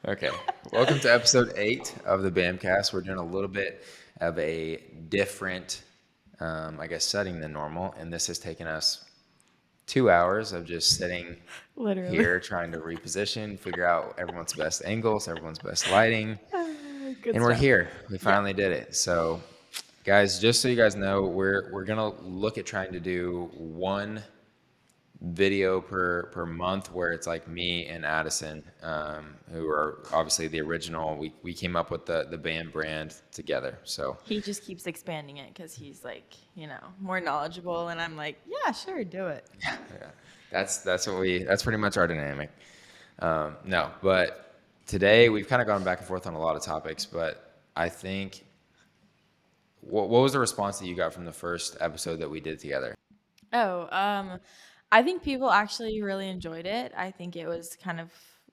Okay. Welcome to episode 8 of the Bamcast. We're doing a little bit of a different, setting than normal. And this has taken us 2 hours of just sitting Literally. here trying to reposition, figure out everyone's best angles, everyone's best lighting. Good And we're stuff. here. We Yeah. finally did it. So, guys, just so you guys know, we're gonna look at trying to do one video per month where it's like me and Addison, who are obviously the original. We came up with the band brand together. So He just keeps expanding it because he's like, more knowledgeable. And I'm like, yeah, sure, do it. yeah, that's pretty much our dynamic. No, but today we've kind of gone back and forth on a lot of topics. But I think what was the response that you got from the first episode that we did together? Oh, I think people actually really enjoyed it. I think it was kind of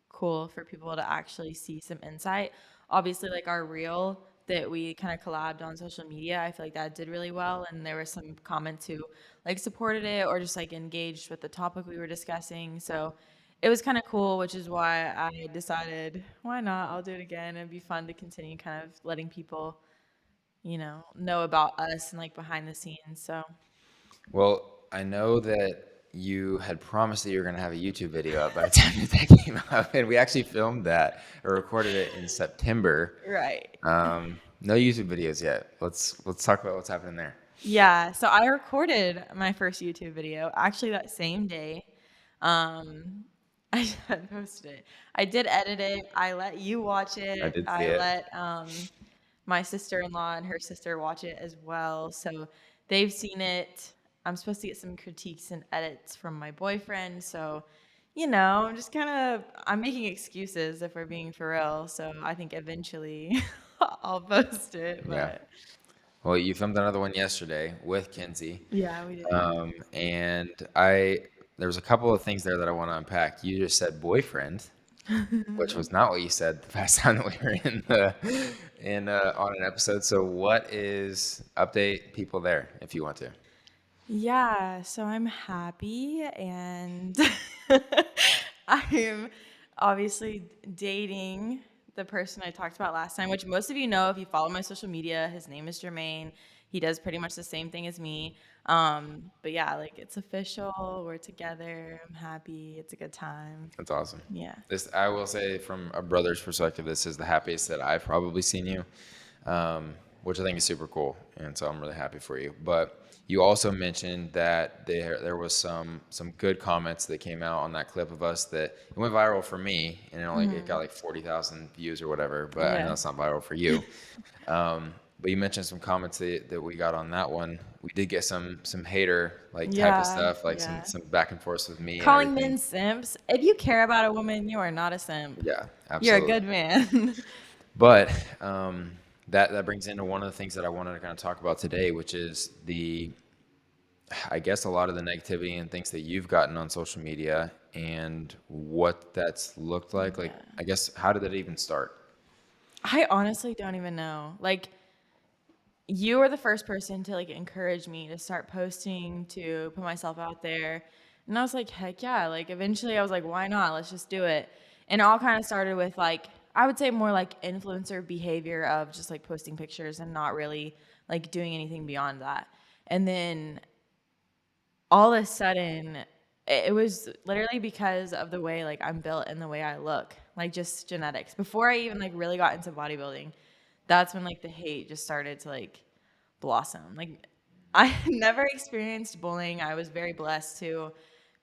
cool for people to actually see some insight. Obviously, like our reel that we kind of collabed on social media, I feel like that did really well. And there were some comments who like supported it or just like engaged with the topic we were discussing. So it was kind of cool, which is why I decided, why not? I'll do it again. It'd be fun to continue kind of letting people, know about us and like behind the scenes. So. Well, I know that you had promised that you were going to have a YouTube video up by the time that came out, and we actually filmed that or recorded it in September. Right. No YouTube videos yet. Let's talk about what's happening there. Yeah, so I recorded my first YouTube video actually that same day. Um, I had posted it. I did edit it. I let you watch I it. did see I it. let my sister-in-law and her sister watch it as well. So they've seen it. I'm supposed to get some critiques and edits from my boyfriend. So, I'm just kind of I'm making excuses if we're being for real. So I think eventually I'll post it, Yeah. but Well, you filmed another one yesterday with Kinsey, yeah, we did. and I there was a couple of things there that I want to unpack. You just said boyfriend, which was not what you said the past time that we were in on an episode. So, what is update people there if you want to? Yeah, so I'm happy and I'm obviously dating the person I talked about last time, which most of you know if you follow my social media. His name is Jermaine. He does pretty much the same thing as me. But yeah, like it's official. We're together. I'm happy. It's a good time. That's awesome. Yeah. This, I will say, from a brother's perspective, this is the happiest that I've probably seen you, which I think is super cool, and so I'm really happy for you. But you also mentioned that there was some good comments that came out on that clip of us that it went viral for me, and it got like 40,000 views or whatever. But I know Yeah. it's not viral for you. But you mentioned some comments that we got on that one. We did get some hater like type of Yeah. stuff, like Yeah. some back and forth with me and Calling everything. men simps. If you care about a woman, you are not a simp. Yeah, You're a absolutely. good man. But that brings into one of the things that I wanted to kind of talk about today, which is I guess a lot of the negativity and things that you've gotten on social media and what that's looked like. Like, Yeah. I guess, how did that even start? I honestly don't even know. Like, you were the first person to like encourage me to start posting, to put myself out there. And I was like, heck yeah. Like, eventually I was like, why not? Let's just do it. And it all kind of started with like, I would say more like influencer behavior of just like posting pictures and not really like doing anything beyond that. And then all of a sudden it was literally because of the way like I'm built and the way I look, like just genetics. Before I even like really got into bodybuilding, that's when like the hate just started to like blossom. Like I never experienced bullying. I was very blessed to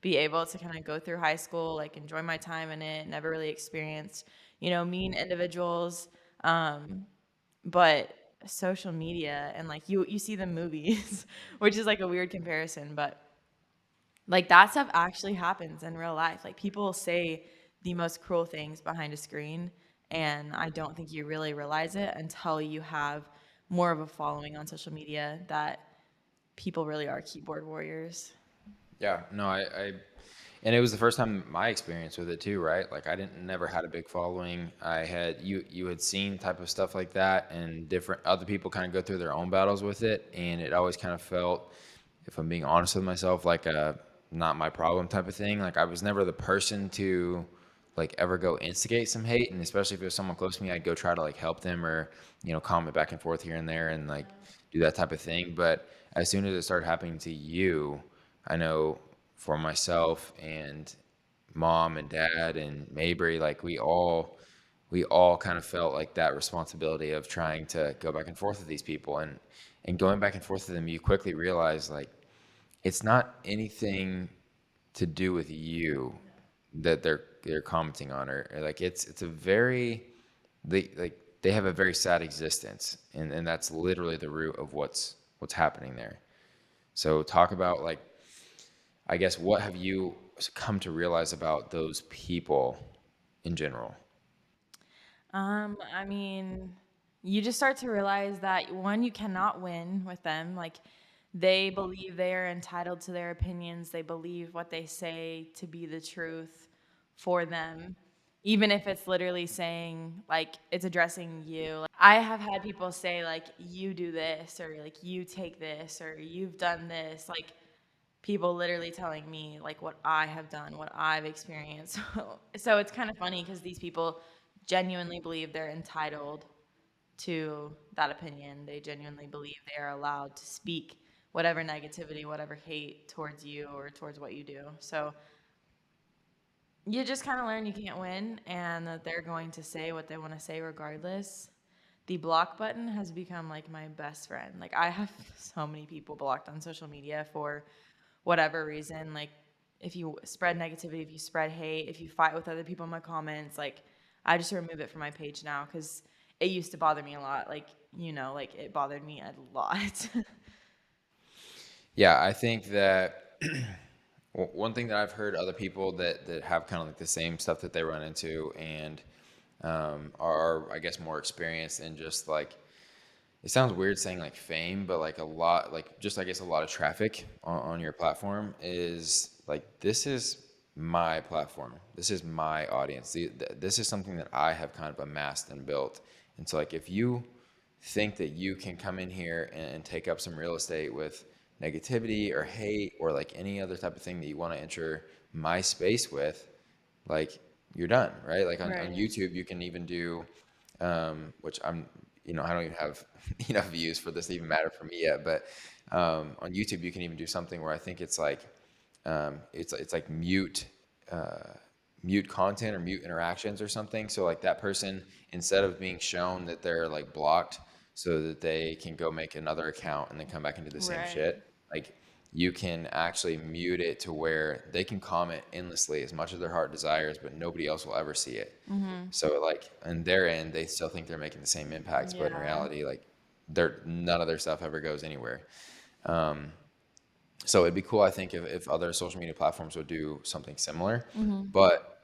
be able to kind of go through high school, like enjoy my time in it, never really experienced, mean individuals. But social media and like you see the movies, which is like a weird comparison, but like that stuff actually happens in real life. Like people say the most cruel things behind a screen, and I don't think you really realize it until you have more of a following on social media that people really are keyboard warriors. Yeah, no, and it was the first time my experience with it too, right? Like I didn't never had a big following. I had you had seen type of stuff like that, and different other people kind of go through their own battles with it, and it always kind of felt, if I'm being honest with myself, like a not my problem type of thing. Like I was never the person to like ever go instigate some hate, and especially if it was someone close to me, I'd go try to like help them or comment back and forth here and there and like do that type of thing. But as soon as it started happening to you, I know for myself and mom and dad and Mabry, like we all kind of felt like that responsibility of trying to go back and forth with these people, and going back and forth with them, you quickly realize like it's not anything to do with you that they're commenting on, or like it's a very they have a very sad existence, and that's literally the root of what's happening there. So talk about like, I guess, what have you come to realize about those people in general? I mean, you just start to realize that one, you cannot win with them. Like, they believe they are entitled to their opinions. They believe what they say to be the truth for them, even if it's literally saying, like, it's addressing you. Like, I have had people say, like, you do this, or like, you take this, or you've done this. Like, people literally telling me like what I have done, what I've experienced. So it's kind of funny because these people genuinely believe they're entitled to that opinion. They genuinely believe they are allowed to speak whatever negativity, whatever hate towards you or towards what you do. So you just kind of learn you can't win and that they're going to say what they want to say regardless. The block button has become like my best friend. Like I have so many people blocked on social media for whatever reason. Like if you spread negativity, if you spread hate, if you fight with other people in my comments, like I just remove it from my page now because it used to bother me a lot. Like like it bothered me a lot. Yeah, I think that one thing that I've heard other people that have kind of like the same stuff that they run into, and are, I guess, more experienced in just like, it sounds weird saying like fame, but like a lot, like just I guess a lot of traffic on your platform, is like, this is my platform. This is my audience. This is something that I have kind of amassed and built. And so like, if you think that you can come in here and take up some real estate with negativity or hate or like any other type of thing that you want to enter my space with, like, you're done, right? Like on Right. YouTube, you can even do, which I don't even have enough views for this to even matter for me yet, but on YouTube, you can even do something where I think it's like, it's like mute content or mute interactions or something. So like that person, instead of being shown that they're like blocked so that they can go make another account and then come back and do the same Right. shit, like you can actually mute it to where they can comment endlessly as much as their heart desires, but nobody else will ever see it. So like on their end, they still think they're making the same impacts, but in Yeah. reality, like none of their stuff ever goes anywhere. So it'd be cool, I think, if other social media platforms would do something similar. But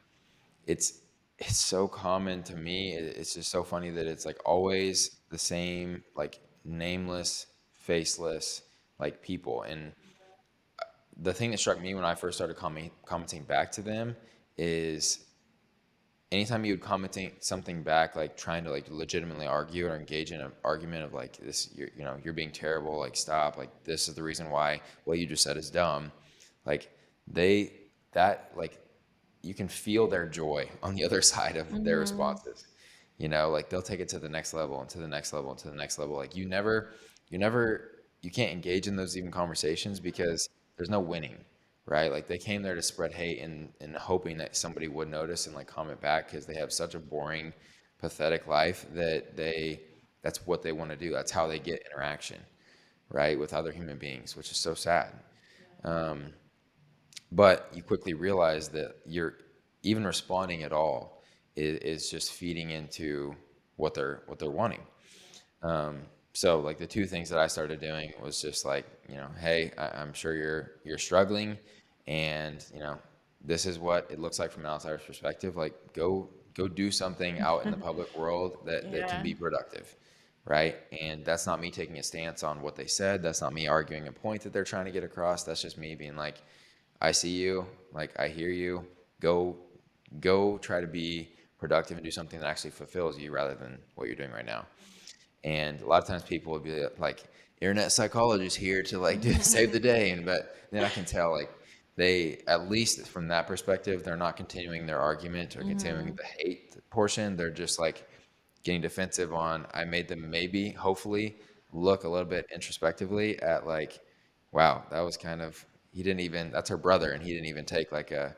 it's it's so common to me. It's just so funny that it's like always the same, like nameless, faceless, like people. And the thing that struck me when I first started commenting back to them is anytime you would commenting something back, like trying to like legitimately argue or engage in an argument of like this, you're being terrible, like stop, like this is the reason why what you just said is dumb, like they that like you can feel their joy on the other side of their responses. Like they'll take it to the next level and to the next level and to the next level. Like you can't engage in those even conversations because there's no winning, right? Like they came there to spread hate and hoping that somebody would notice and like comment back because they have such a boring, pathetic life that that's what they want to do. That's how they get interaction, right, with other human beings, which is so sad. But you quickly realize that you're even responding at all is just feeding into what they're wanting. So like the two things that I started doing was just like, hey, I'm sure you're struggling, and this is what it looks like from an outsider's perspective. Like go do something out in the public world that can Yeah. be productive, right? And that's not me taking a stance on what they said. That's not me arguing a point that they're trying to get across. That's just me being like, I see you, like I hear you. Go go try to be productive and do something that actually fulfills you rather than what you're doing right now. And a lot of times people would be like, internet psychologist here to like save the day, and but then I can tell like they, at least from that perspective, they're not continuing their argument or continuing Mhm. the hate portion. They're just like getting defensive on, I made them maybe, hopefully, look a little bit introspectively at like, wow, that was kind of, he didn't even, that's her brother, and he didn't even take like a,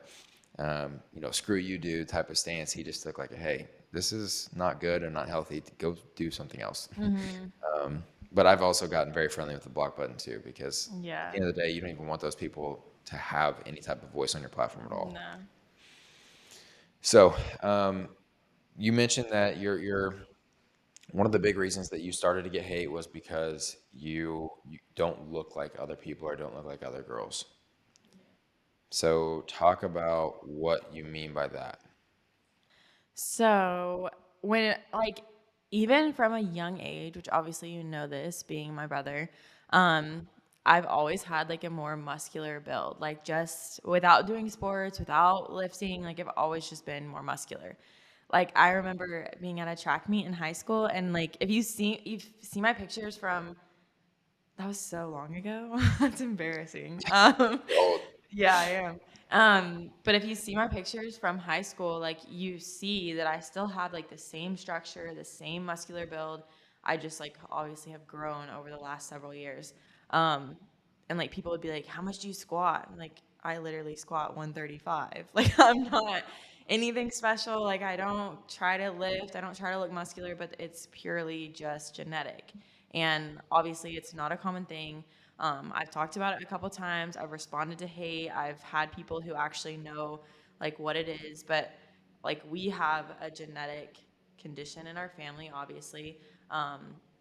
screw you, dude type of stance. He just took like a, hey, this is not good and not healthy. Go do something else. Mhm. But I've also gotten very friendly with the block button too, because at the Yeah. end of the day, you don't even want those people to have any type of voice on your platform at all. No. So, you mentioned that you're one of the big reasons that you started to get hate was because you don't look like other people or don't look like other girls. So talk about what you mean by that. So when like even from a young age, which obviously you know this, being my brother, um, I've always had like a more muscular build. Like just without doing sports, without lifting, like I've always just been more muscular. Like I remember being at a track meet in high school, and like if you've seen my pictures from that was so long ago. That's embarrassing. You're old. Yeah, I am. But if you see my pictures from high school, like you see that I still have like the same structure, the same muscular build. I just like obviously have grown over the last several years. Um, and like people would be like, "How much do you squat?" And like I literally squat 135. Like I'm not anything special. Like I don't try to lift, I don't try to look muscular, but it's purely just genetic. And obviously, it's not a common thing. I've talked about it a couple times. I've responded to hate. I've had people who actually know like what it is, but like we have a genetic condition in our family. Obviously,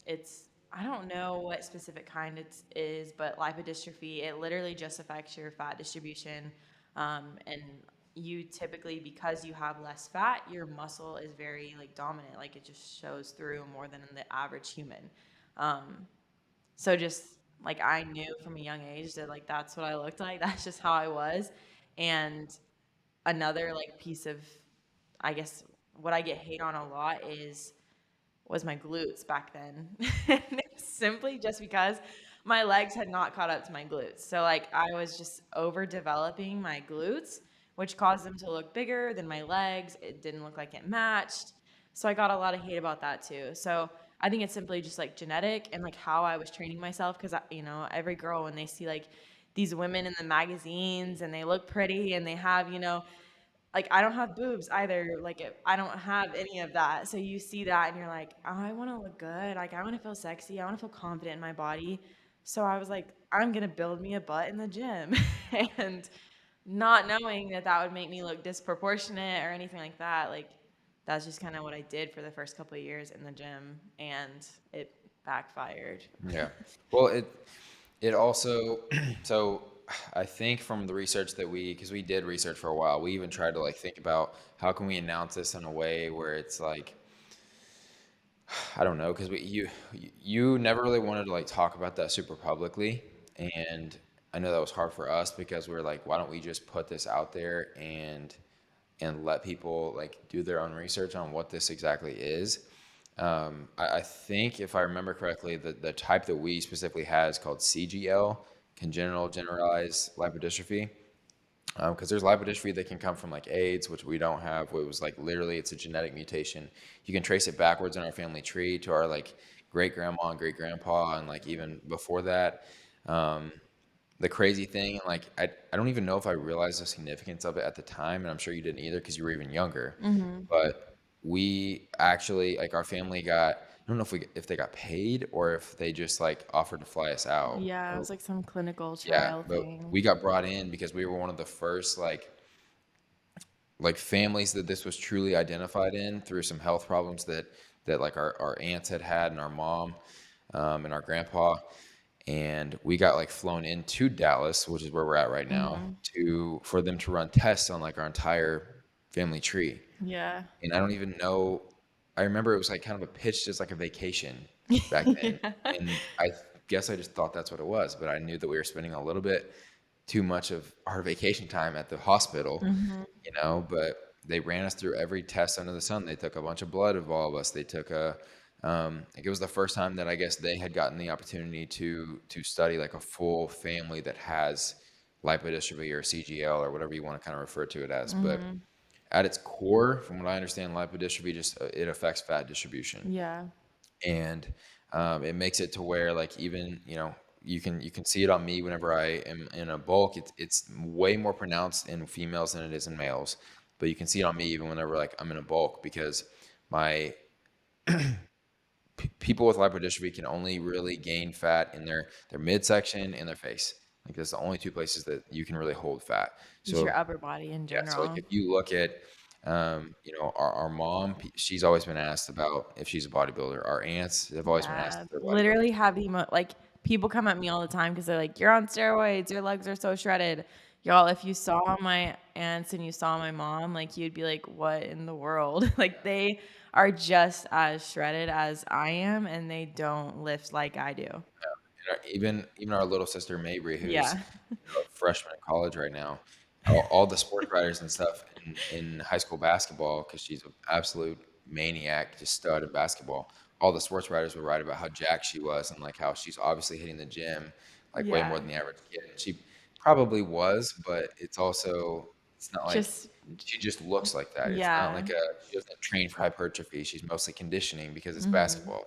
it's I don't know what specific kind it is, but lipodystrophy. It literally just affects your fat distribution, and you typically because you have less fat, your muscle is very like dominant. Like it just shows through more than in the average human. Um, so just like I knew from a young age that like that's what I looked like. That's just how I was. And another like piece of I guess what I get hate on a lot is was my glutes back then. And it's simply just because my legs had not caught up to my glutes. So like I was just overdeveloping my glutes, which caused them to look bigger than my legs. It didn't look like it matched. So I got a lot of hate about that too. So I think it's simply just like genetic and like how I was training myself because every girl when they see like these women in the magazines and they look pretty and they have, like I don't have boobs either. Like I don't have any of that. So you see that and you're like, oh, I want to look good. Like I want to feel sexy. I want to feel confident in my body. So I was like, I'm gonna build me a butt in the gym, and not knowing that that would make me look disproportionate or anything like that. Like that's just kind of what I did for the first couple of years in the gym, and it backfired. Yeah. Well, it also so I think from the research that because we did research for a while, we even tried to like think about how can we announce this in a way where it's like I don't know, because you never really wanted to like talk about that super publicly, and I know that was hard for us because we were like, why don't we just put this out there and let people like do their own research on what this exactly is. I think if I remember correctly, the type that we specifically had is called CGL, congenital generalized lipodystrophy. Because there's lipodystrophy that can come from like AIDS, which we don't have. It was like literally it's a genetic mutation. You can trace it backwards in our family tree to our like great grandma and great grandpa, and like even before that. Um, the crazy thing, like I don't even know if I realized the significance of it at the time, and I'm sure you didn't either because you were even younger. Hmm. But we actually like our family got. I don't know if they got paid or if they just like offered to fly us out. Yeah, it was like some clinical Yeah, trial but thing. we got brought in because we were one of the first like families that this was truly identified in through some health problems that like our aunts had and our mom and our grandpa, and we got like flown into Dallas, which is where we're at right now, Hmm. to for them to run tests on like our entire family tree. Yeah. And I don't even know. I remember it was like kind of a pitched as like a vacation back then, Yeah. and I guess I just thought that's what it was. But I knew that we were spending a little bit too much of our vacation time at the hospital, Hmm. But they ran us through every test under the sun. They took a bunch of blood of all of us. They took like it was the first time that I guess they had gotten the opportunity to study like a full family that has lipodystrophy or CGL or whatever you want to kind of refer to it as. But Mm-hmm. at its core, from what I understand, lipodystrophy just it affects fat distribution, Yeah. and it makes it to where like even you can see it on me whenever I am in a bulk. It's way more pronounced in females than it is in males, but you can see it on me even whenever like I'm in a bulk because my people with lipodystrophy can only really gain fat in their midsection and their face. Like that's the only two places that you can really hold fat. Just your So upper body in yeah, so like general. if you look at our mom, she's always been asked about if she's a bodybuilder. Our aunts have always been asked Yeah, if they're literally bodybuilders. have the like people come at me all the time because they're like, "You're on steroids. Your legs are so shredded." Y'all, if you saw my aunts and you saw my mom, like you'd be like, "What in the world?" Like they are just as shredded as I am, and they don't lift like I do. And even our little sister Mabry, who's Yeah, a freshman in college right now, all the sports writers and stuff in high school basketball, because she's an absolute maniac, just stud in basketball. All the sports writers would write about how jacked she was and like how she's obviously hitting the gym like way more yeah, than the average kid. And she probably was, but it's not like just she just looks like that. It's not yeah, like she doesn't train for hypertrophy. She's mostly conditioning because it's hmm basketball,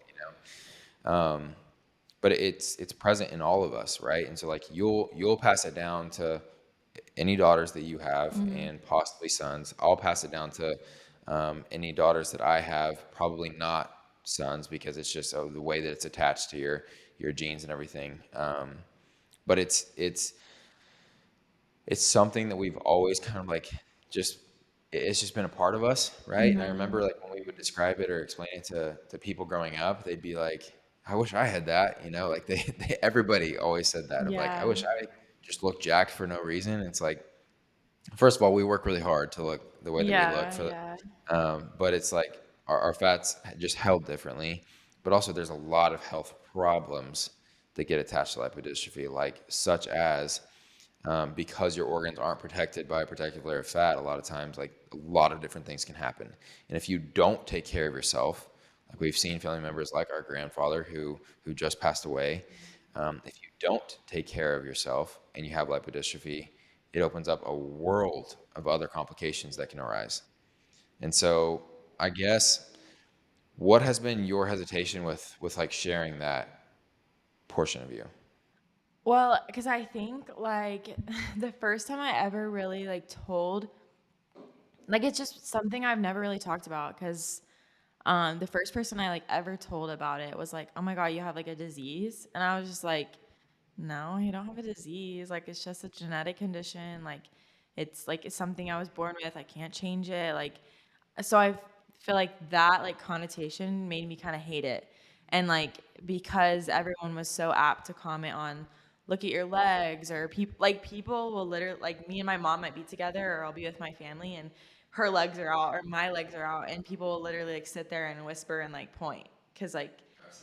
but it's present in all of us, right? And so like you'll pass it down to any daughters that you have hmm and possibly sons. I'll pass it down to any daughters that I have, probably not sons because it's just the way that it's attached to your genes and everything. But it's something that we've always kind of like just it's just been a part of us, right? And I hmm remember like when we would describe it or explain it to people growing up, they'd be like, I wish I had that, like they everybody always said that of like, I yeah, wish I just looked jacked for no reason. It's like, first of all, we work really hard to look the way that we look yeah, for yeah, but it's like our fats just held differently. But also there's a lot of health problems that get attached to lipodystrophy, like such as because your organs aren't protected by a protective layer of fat, a lot of times, like a lot of different things can happen. And if you don't take care of yourself, like we've seen family members like our grandfather who just passed away, if you don't take care of yourself and you have lipodystrophy, it opens up a world of other complications that can arise. And so, I guess what has been your hesitation with like sharing that portion of you? Well, because I think like the first time I ever really like told, like it's just something I've never really talked about. Because the first person I like ever told about it was like, "Oh my God, you have like a disease," and I was just like, "No, you don't have a disease. Like it's just a genetic condition. Like it's something I was born with. I can't change it. Like so I feel like that like connotation made me kind of hate it. And like because everyone was so apt to comment on look at your legs or people will literally like me and my mom might be together or I'll be with my family and her legs are out or my legs are out and people will literally like sit there and whisper and like point cuz like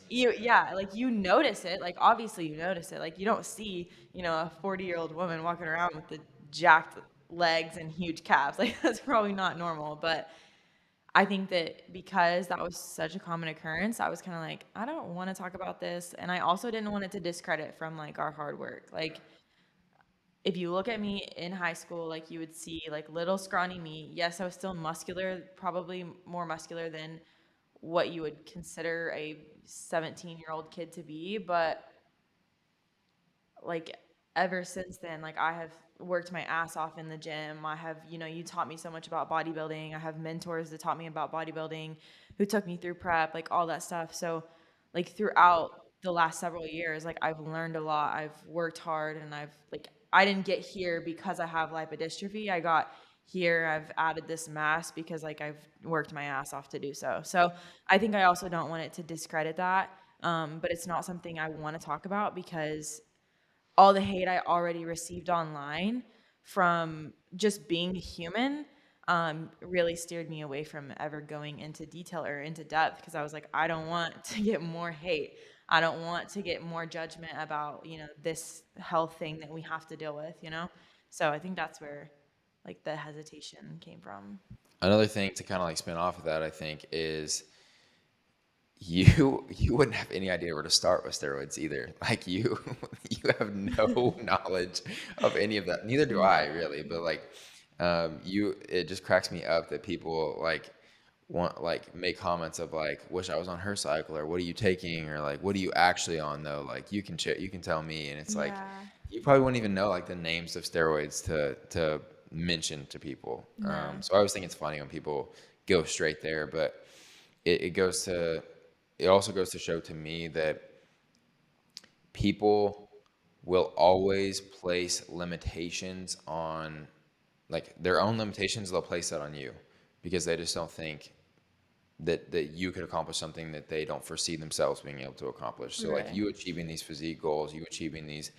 you yeah like you notice it like obviously you notice it like you don't see a 40-year-old woman walking around with the jacked legs and huge calves like that's probably not normal but I think that because that was such a common occurrence, I was kind of like, I don't want to talk about this. And I also didn't want it to discredit from like our hard work. Like, if you look at me in high school, like you would see like little scrawny me. Yes, I was still muscular, probably more muscular than what you would consider a 17-year-old kid to be. But like ever since then like I have worked my ass off in the gym. I have you taught me so much about bodybuilding. I have mentors that taught me about bodybuilding who took me through prep, like all that stuff. So like throughout the last several years like I've learned a lot. I've worked hard and I didn't get here because I have lipodystrophy. I got here, I've added this mass because like I've worked my ass off to do so. So I think I also don't want it to discredit that, but it's not something I want to talk about because all the hate I already received online from just being human really steered me away from ever going into detail or into depth because I was like, I don't want to get more hate. I don't want to get more judgment about, this health thing that we have to deal with. So I think that's where like the hesitation came from. Another thing to kind of like spin off of that, I think, is you wouldn't have any idea where to start with steroids either. Like you have no knowledge of any of that. Neither do I Yeah. really. But like you, it just cracks me up that people like want like make comments of like, wish I was on her cycle, or what are you taking, or like what are you actually on though? Like you can tell me, and it's like Yeah. you probably wouldn't even know like the names of steroids to mention to people. No. So I always think it's funny when people go straight there, but it goes to it also goes to show to me that people will always place limitations on like their own limitations. They'll place that on you because they just don't think that you could accomplish something that they don't foresee themselves being able to accomplish. So like Right. you achieving these physique goals, you achieving these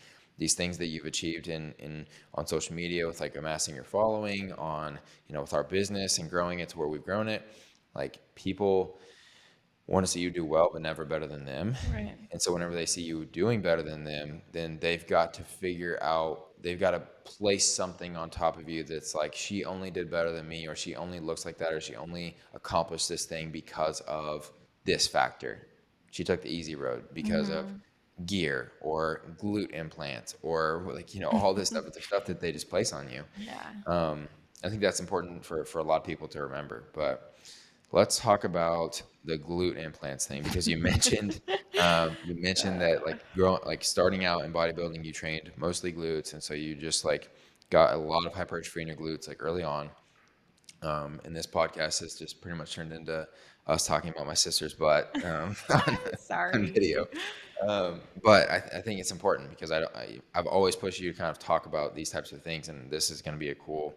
things that you've achieved in on social media with like amassing your following, on with our business and growing it to where we've grown it. Like people want to see you do well, but never better than them. Right. And so whenever they see you doing better than them, then they've got to figure out, they've got to place something on top of you that's like, she only did better than me, or she only looks like that, or she only accomplished this thing because of this factor. She took the easy road because of Mhm. gear or glute implants or like, all this stuff, the stuff that they just place on you. Yeah. Um, I think that's important for a lot of people to remember. But let's talk about the glute implants thing because you mentioned that like growing like starting out in bodybuilding, you trained mostly glutes, and so you just like got a lot of hypertrophy in your glutes like early on. And this podcast has just pretty much turned into us talking about my sister's butt on Sorry. video. But I think it's important because I've always pushed you to kind of talk about these types of things, and this is going to be a cool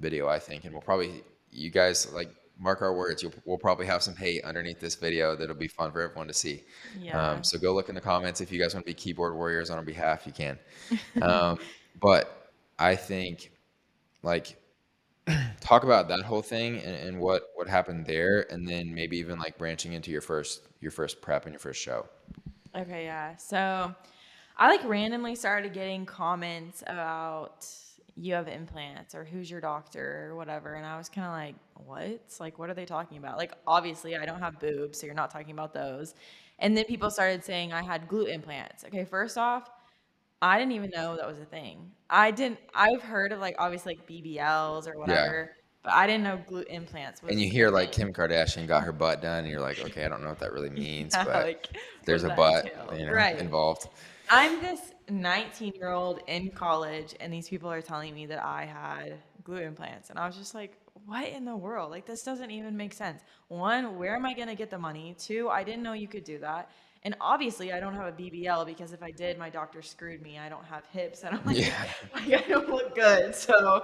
video, I think. And we'll probably, you guys, like, mark our words, we'll probably have some hate underneath this video that'll be fun for everyone to see. Yeah. So go look in the comments. If you guys want to be keyboard warriors on our behalf, you can. Um, but I think, like, talk about that whole thing and what happened there, and then maybe even like branching into your first prep and your first show. Okay, yeah. So I like randomly started getting comments about you have implants or who's your doctor or whatever. And I was kind of like, what? Like, what are they talking about? Like, obviously, I don't have boobs, so you're not talking about those. And then people started saying I had glute implants. Okay, first off, I didn't even know that was a thing. I've heard of like obviously like BBLs or Yeah. whatever, but I didn't know glute implants And you was a hear like thing. Kim Kardashian got her butt done, and you're like, okay, I don't know what that really means, Yeah, but like what there's does a that butt, entail? Right. involved. I'm this 19-year-old in college, and these people are telling me that I had glute implants. And I was just like, what in the world? Like, this doesn't even make sense. One, where am I going to get the money? Two, I didn't know you could do that. And obviously, I don't have a BBL because if I did, my doctor screwed me. I don't have hips. I don't like, Yeah. like I don't look good. So,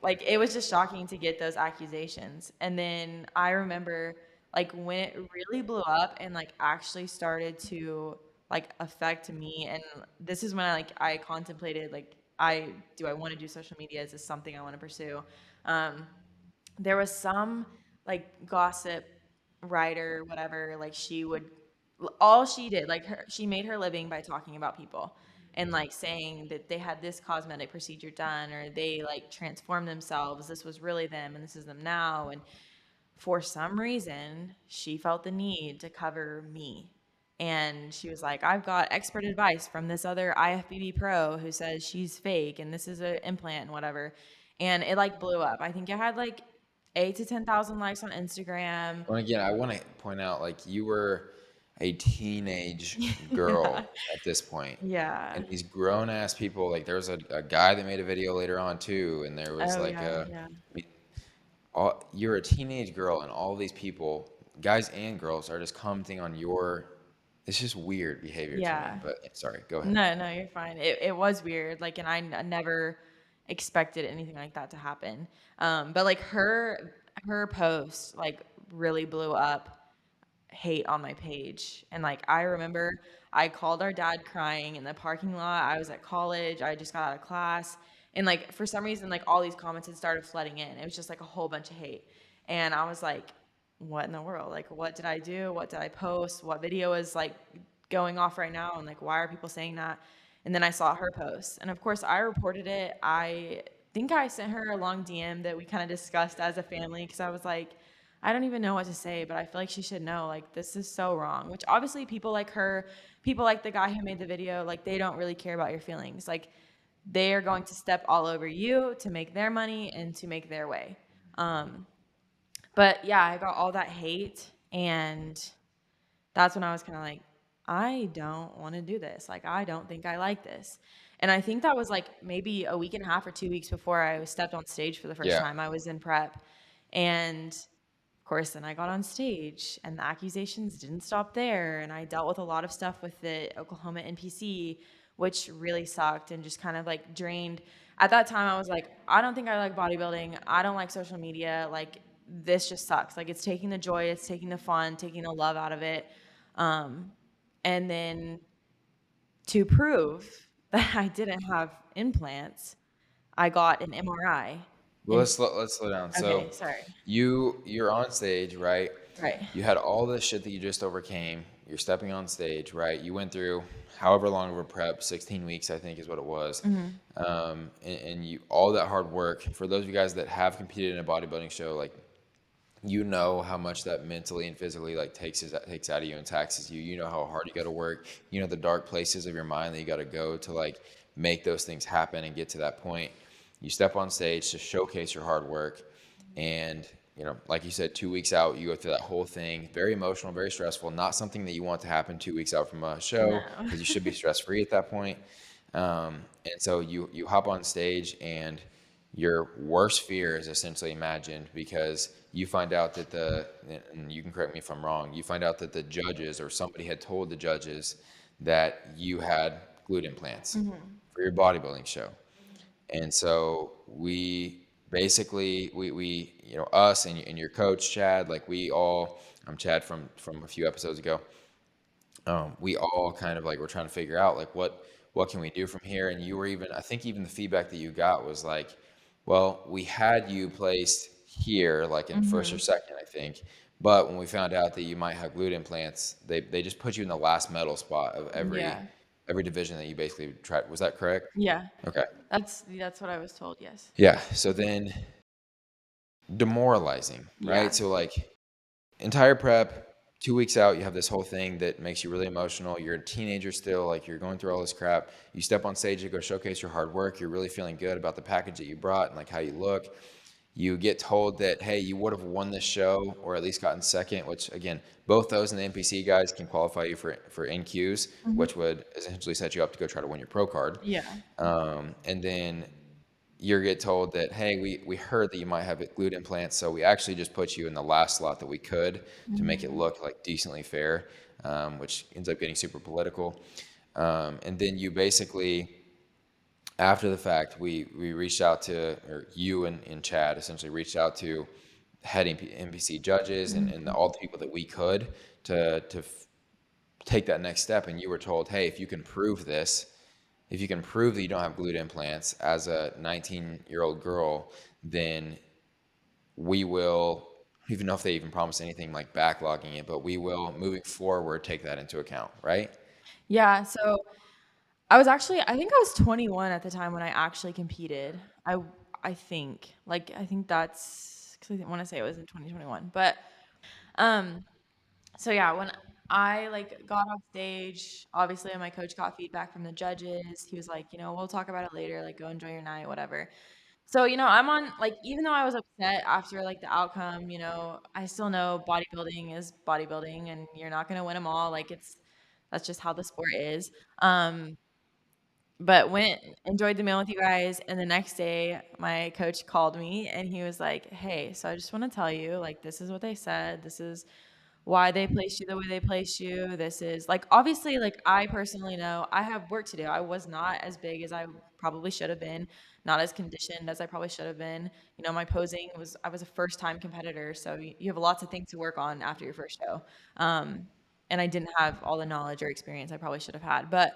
like, it was just shocking to get those accusations. And then I remember, like, when it really blew up and like actually started to like affect me, and this is when I contemplated like I want to do social media, is this something I want to pursue. um there was some like gossip writer, whatever, like she would, all she did, like she made her living by talking about people and like saying that they had this cosmetic procedure done or they like transformed themselves, this was really them and this is them now. And for some reason, she felt the need to cover me. And she was like, I've got expert advice from this other IFBB pro who says she's fake and this is an implant and whatever. And it like blew up. I think it had like 8 to 10,000 likes on Instagram. Well, again, I want to point out like you were a teenage girl Yeah. at this point, Yeah. and these grown ass people, like there was a guy that made a video later on too, and there was Oh, like yeah. Yeah. I mean, you're a teenage girl, and all these people, guys and girls, are just commenting on your. It's just weird behavior to me. Yeah. But sorry, go ahead. No, no, you're fine. It was weird. Like, and I never expected anything like that to happen. But like her post like really blew up hate on my page. And like I remember I called our dad crying in the parking lot. I was at college. I just got out of class. And like for some reason like all these comments had started flooding in. It was just like a whole bunch of hate. And I was like, what in the world? Like what did I do? What did I post? What video is like going off right now? And like why are people saying that? And then I saw her post. And of course I reported it. I think I sent her a long DM that we kind of discussed as a family because I was like, I don't even know what to say, but I feel like she should know, like, this is so wrong. Which obviously people like her, people like the guy who made the video, like, they don't really care about your feelings. Like, they are going to step all over you to make their money and to make their way. Um, but yeah, I got all that hate, and that's when I was kind of like, I don't want to do this. Like, I don't think I like this. And I think that was like maybe a week and a half or 2 weeks before I stepped on stage for the first Yeah. time. I was in prep. And of course, then I got on stage, and the accusations didn't stop there. And I dealt with a lot of stuff with the Oklahoma NPC, which really sucked and just kind of like drained. At that time, I was like, I don't think I like bodybuilding. I don't like social media. Like, this just sucks. Like, it's taking the joy, it's taking the fun, taking the love out of it. Um, and then to prove that I didn't have implants, I got an MRI. Well, And let's slow down. okay, So, sorry. you're on stage, right? Right. You had all this shit that you just overcame. You're stepping on stage, right? You went through however long of a prep, 16 weeks, I think, is what it was. And you all that hard work. For those of you guys that have competed in a bodybuilding show, like you know how much that mentally and physically like takes out of you and taxes you. You know how hard you got to work. You know the dark places of your mind that you got to go to like make those things happen and get to that point. You step on stage to showcase your hard work, and like you said, 2 weeks out, you go through that whole thing. Very emotional, very stressful. Not something that you want to happen 2 weeks out from a show No. because you should be stress free at that point. And so you hop on stage and your worst fear is essentially imagined because you find out that and you can correct me if I'm wrong, you find out that the judges or somebody had told the judges that you had glute implants for your bodybuilding show. And so we basically, us and your coach, Chad, like we all, I'm Chad from a few episodes ago. We all kind of like were trying to figure out like what can we do from here. And you were even, I think even the feedback that you got was like, well, we had you placed here like in first or second, I think, but when we found out that you might have glute implants, they just put you in the last medal spot of every Yeah. every division that you basically tried. Was that correct? Yeah. Okay. That's what I was told, yes. Yeah, so then demoralizing, right? Yeah. So like entire prep, 2 weeks out, you have this whole thing that makes you really emotional. You're a teenager still, like you're going through all this crap. You step on stage to go showcase your hard work. You're really feeling good about the package that you brought and like how you look. You get told that, hey, you would have won this show or at least gotten second, which again, both those and the NPC guys can qualify you for NQs, Mhm. which would essentially set you up to go try to win your pro card. Yeah. And then you get told that, hey, we heard that you might have glute implants, so we actually just put you in the last slot that we could to make it Mhm. look like decently fair, which ends up getting super political. And then you basically, after the fact, we reached out to, or you and Chad essentially reached out to head NPC judges and Mhm. all the people that we could to take that next step. And you were told, hey, if you can prove this, if you can prove that you don't have glute implants as a 19-year-old girl, then we will, I don't even know if they even promised anything like backlogging it, but we will, moving forward, take that into account, right? Yeah, so I think I was 21 at the time when I actually competed. I think. Like, I think that's because I want to say it was in 2021. But um so yeah, when I like got off stage, obviously my coach got feedback from the judges. He was like, we'll talk about it later, like go enjoy your night, whatever. So, I'm on like even though I was upset after like the outcome, I still know bodybuilding is bodybuilding and you're not going to win them all. Like that's just how the sport is. Um but went enjoyed the meal with you guys, and the next day my coach called me and he was like, "Hey, so I just want to tell you, like, this is what they said. This is why they placed you the way they placed you. This is like obviously like I personally know I have work to do. I was not as big as I probably should have been, not as conditioned as I probably should have been. My posing was I was a first time competitor, so you have lots of things to work on after your first show. Um, and I didn't have all the knowledge or experience I probably should have had. But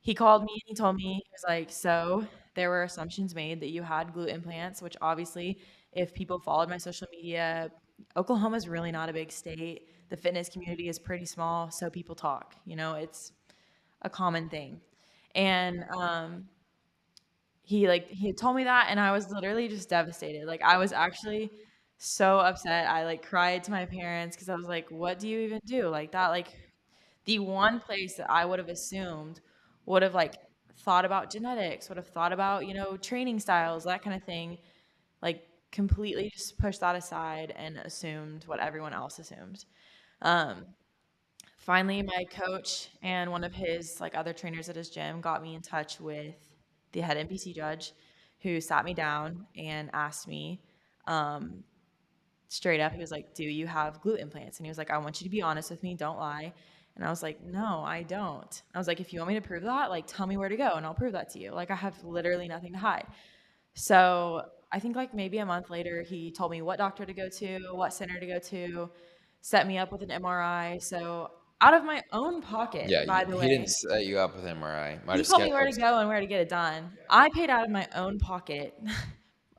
he called me and he told me, he was like, so there were assumptions made that you had glute implants, which obviously, if people followed my social media, Oklahoma's really not a big state. The fitness community is pretty small, so people talk. It's a common thing. And he had told me that, and I was literally just devastated. Like I was actually so upset. I like cried to my parents because I was like, what do you even do? Like that, like the one place that I would have assumed would have like thought about genetics, would have thought about, training styles, that kind of thing, like completely just pushed that aside and assumed what everyone else assumed. Um, Finally, my coach and one of his like other trainers at his gym got me in touch with the head NPC judge who sat me down and asked me, um, straight up, he was like, "Do you have glute implants?" And he was like, "I want you to be honest with me, don't lie." And I was like, "No, I don't." I was like, "If you want me to prove that, like tell me where to go and I'll prove that to you. Like I have literally nothing to hide." So I think like maybe a month later, he told me what doctor to go to, what center to go to, set me up with an MRI. So out of my own pocket, Yeah, by the he didn't way, set you up with MRI. Might he have told me where to scheduled. go and where to get it done. I paid out of my own pocket,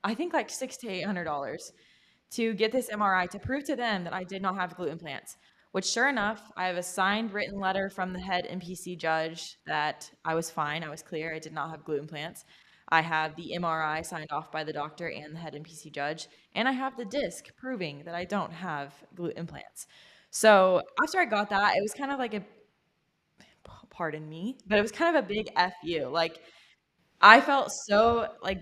I think like $600 to $800 to get this MRI to prove to them that I did not have glute implants. Which, sure enough, I have a signed written letter from the head NPC judge that I was fine, I was clear, I did not have glute implants. I have the MRI signed off by the doctor and the head NPC judge, and I have the disc proving that I don't have glute implants. So after I got that, it was kind of like a, pardon me, but it was kind of a big F you. Like I felt so like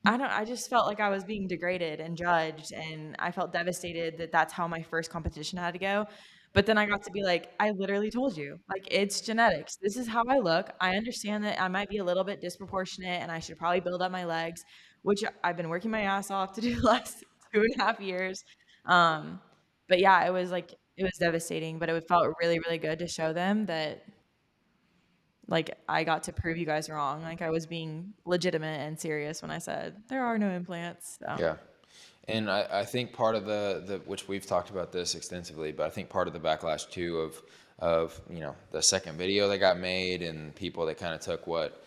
I just felt like I was being degraded and judged, and I felt devastated that that's how my first competition had to go. But then I got to be like, I literally told you, like, it's genetics. This is how I look. I understand that I might be a little bit disproportionate and I should probably build up my legs, which I've been working my ass off to do the last 2.5 years. Um, but yeah, it was devastating, but it felt really, really good to show them that like I got to prove you guys wrong. Like I was being legitimate and serious when I said there are no implants. So Yeah. And I think part of the which we've talked about this extensively, but I think part of the backlash too of the second video that got made and people that kind of took what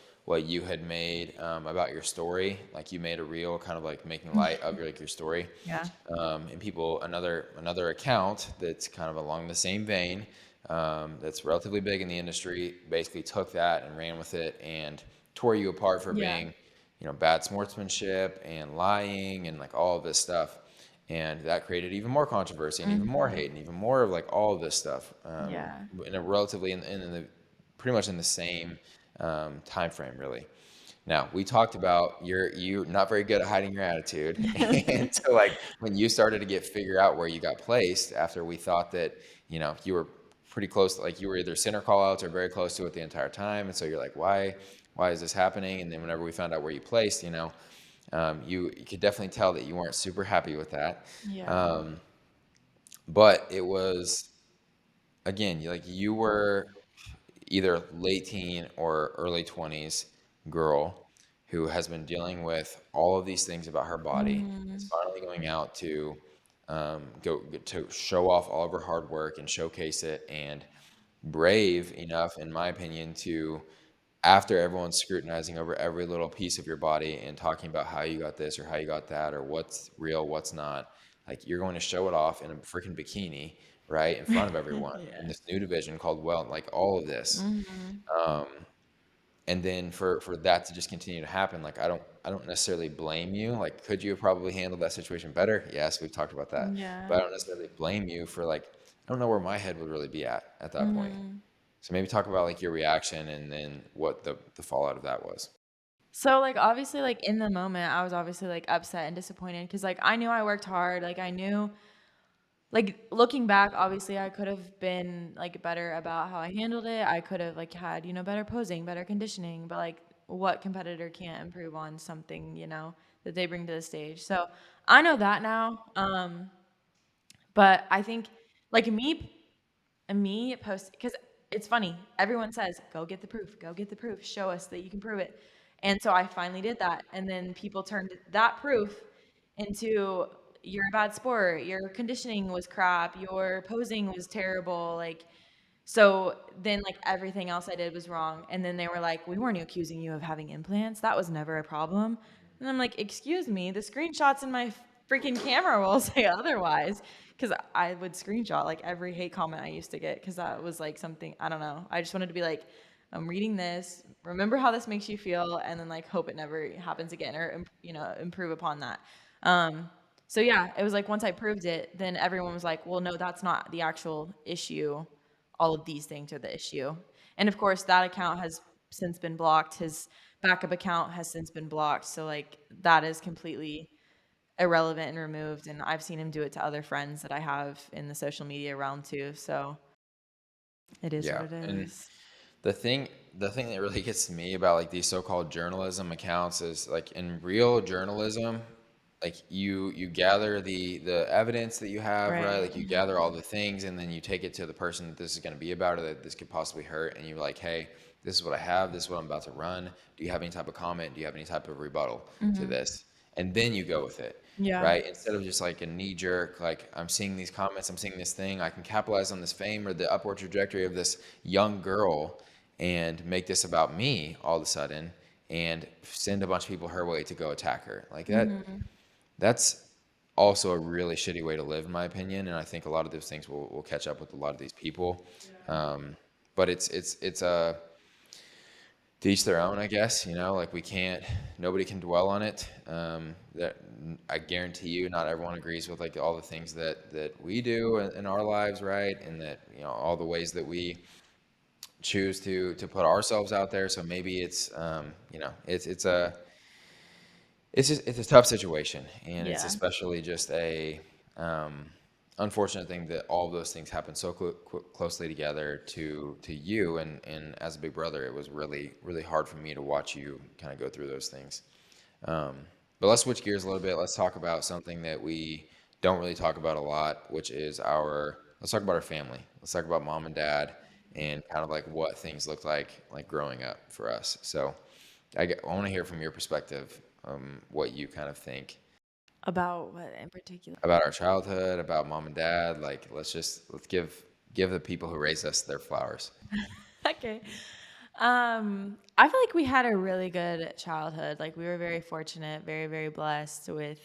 you had made about your story, like you made a reel kind of like making light of your story, yeah. and people another account that's kind of along the same vein, that's relatively big in the industry, basically took that and ran with it and tore you apart for Yeah. being bad sportsmanship and lying and like all of this stuff. And that created even more controversy and even more Mhm. hate and even more of like all of this stuff, Yeah. in a relatively in the pretty much in the same time frame, really. Now we talked about you not very good at hiding your attitude, and so like when you started to get figure out where you got placed after we thought that you were pretty close, like you were either center call outs or very close to it the entire time, and so you're like why is this happening? And then whenever we found out where you placed, you could definitely tell that you weren't super happy with that, Yeah. um, but it was again you were either late teen or early 20s girl who has been dealing with all of these things about her body is Mhm. finally going out to go to show off all of her hard work and showcase it, and brave enough in my opinion to, after everyone's scrutinizing over every little piece of your body and talking about how you got this or how you got that or what's real, what's not, like you're going to show it off in a freaking bikini, right, in front of everyone in Yeah. this new division called like all of this. Mhm. Um, and then for that to just continue to happen, like I don't necessarily blame you. Like, could you have probably handled that situation better? Yes, we've talked about that. Yeah. But I don't necessarily blame you for like I don't know where my head would really be at that point. Mhm. So maybe talk about like your reaction and then what the fallout of that was. So like obviously like in the moment I was obviously like upset and disappointed cuz like I knew I worked hard. Like I knew like looking back obviously I could have been like better about how I handled it. I could have like had, better posing, better conditioning, but like what competitor can't improve on something, that they bring to the stage. So I know that now. But I think like me post because it's funny. Everyone says, go get the proof, show us that you can prove it. And so I finally did that. And then people turned that proof into you're a bad sport, your conditioning was crap, your posing was terrible. Like so then like everything else I did was wrong. And then they were like, we weren't accusing you of having implants. That was never a problem. And I'm like, excuse me, the screenshots in my freaking camera will say otherwise. Cause I would screenshot like every hate comment I used to get. Cause that was like something, I don't know. I just wanted to be like, I'm reading this, remember how this makes you feel. And then like hope it never happens again or, improve upon that. Um, So yeah, it was like once I proved it, then everyone was like, "Well, no, that's not the actual issue. All of these things are the issue." And of course, that account has since been blocked. His backup account has since been blocked. So like that is completely irrelevant and removed. And I've seen him do it to other friends that I have in the social media realm too. So it is what Yeah. it And is. the thing that really gets to me about like these so-called journalism accounts is like in real journalism, like you gather the evidence that you have, right? Right. Like you gather all the things and then you take it to the person that this is going to be about or that this could possibly hurt, and you're like, hey, this is what I have, this is what I'm about to run. Do you have any type of comment? Do you have any type of rebuttal to this? And then you go with it, Yeah. right? Instead of just like a knee jerk, like I'm seeing these comments, I'm seeing this thing, I can capitalize on this fame or the upward trajectory of this young girl and make this about me all of a sudden and send a bunch of people her way to go attack her. Like that's also a really shitty way to live, in my opinion. And I think a lot of those things will catch up with a lot of these people. Um, but it's a to each their own, I guess. Like we can't, nobody can dwell on it. That I guarantee you, not everyone agrees with like all the things that we do in our lives, right? And that all the ways that we choose to put ourselves out there. So maybe it's a tough situation, and it's Yeah. especially just a um, unfortunate thing that all of those things happen so closely together to you, and as a big brother, it was really really hard for me to watch you kind of go through those things. Um, but let's switch gears a little bit. Let's talk about something that we don't really talk about a lot, which is let's talk about our family. Let's talk about mom and dad and kind of like what things looked like growing up for us. So I want to hear from your perspective, what you kind of think About what in particular? about our childhood, about mom and dad. Like, let's give the people who raised us their flowers. Okay. I feel like we had a really good childhood. Like we were very fortunate, very, very blessed with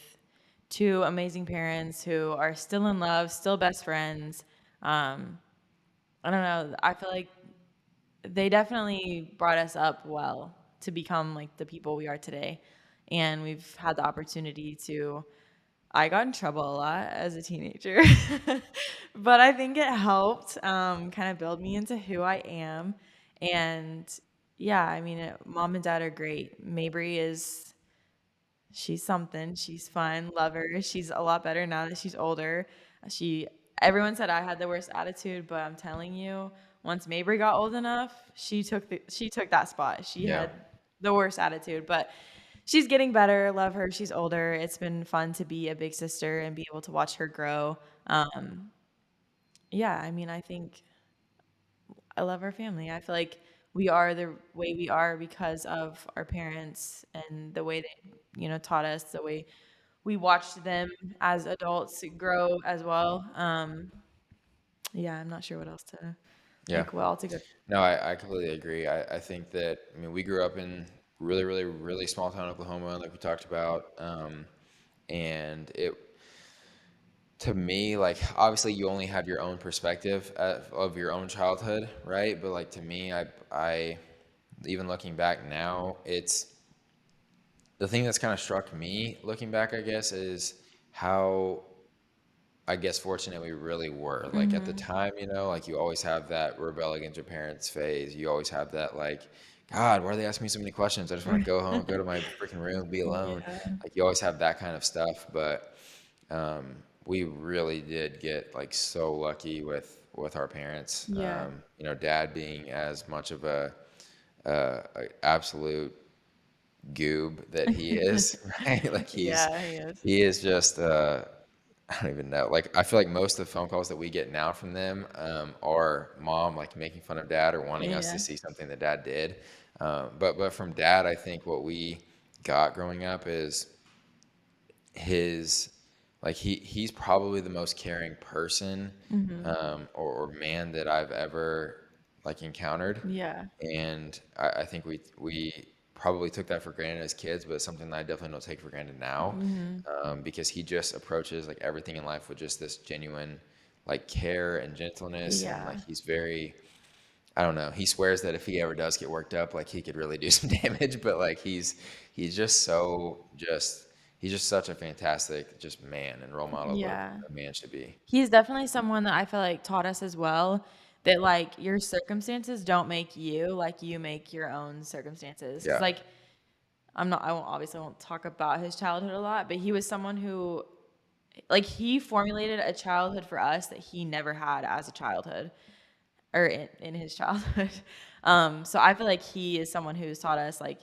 two amazing parents who are still in love, still best friends. Um, I don't know. I feel like they definitely brought us up well to become like the people we are today. And we've had the opportunity to I got in trouble a lot as a teenager, but I think it helped kind of build me into who I am. And yeah, I mean, mom and dad are great. Mabry is, she's something. She's fun, love her. She's a lot better now that she's older. She, everyone said I had the worst attitude, but I'm telling you, once Mabry got old enough, she took that spot. She Yeah, had the worst attitude, but she's getting better. Love her. She's older. It's been fun to be a big sister and be able to watch her grow. Yeah, I mean, I think I love our family. I feel like we are the way we are because of our parents and the way they, taught us, the way we watched them as adults grow as well. Yeah, I'm not sure what else to yeah. like. What all to go. No, I completely agree. I think that, I mean, we grew up in really, really, really small town Oklahoma, like we talked about. And it, to me, like, obviously you only have your own perspective of your own childhood, right? But like, to me, even looking back now, it's the thing that's kind of struck me looking back, I guess, is how I guess fortunate we really were. Like at the time, like you always have that rebel against your parents phase. You always have that like, God, why are they asking me so many questions? I just want to go home, go to my freaking room, be alone. Yeah. Like you always have that kind of stuff. But we really did get like so lucky with our parents. Yeah. Dad being as much of a absolute goob that he is, right? Like Yeah, he is. he is just I don't even know. Like I feel like most of the phone calls that we get now from them are mom like making fun of dad or wanting us to Yeah. see something that dad did. But from dad, I think what we got growing up is his like he's probably the most caring person or man that I've ever like encountered, Yeah. and I think we probably took that for granted as kids, but it's something that I definitely don't take for granted now, because he just approaches like everything in life with just this genuine like care and gentleness, and like Yeah. he's very, I don't know. He swears that if he ever does get worked up, like he could really do some damage, but like he's just so just he's just such a fantastic just man and role model of what Yeah. a man should be. He's definitely someone that I feel like taught us as well that like your circumstances don't make you, like you make your own circumstances. Cause Yeah. like I won't obviously I won't talk about his childhood a lot, but he was someone who like he formulated a childhood for us that he never had as a childhood or in his childhood. So I feel like he is someone who's taught us like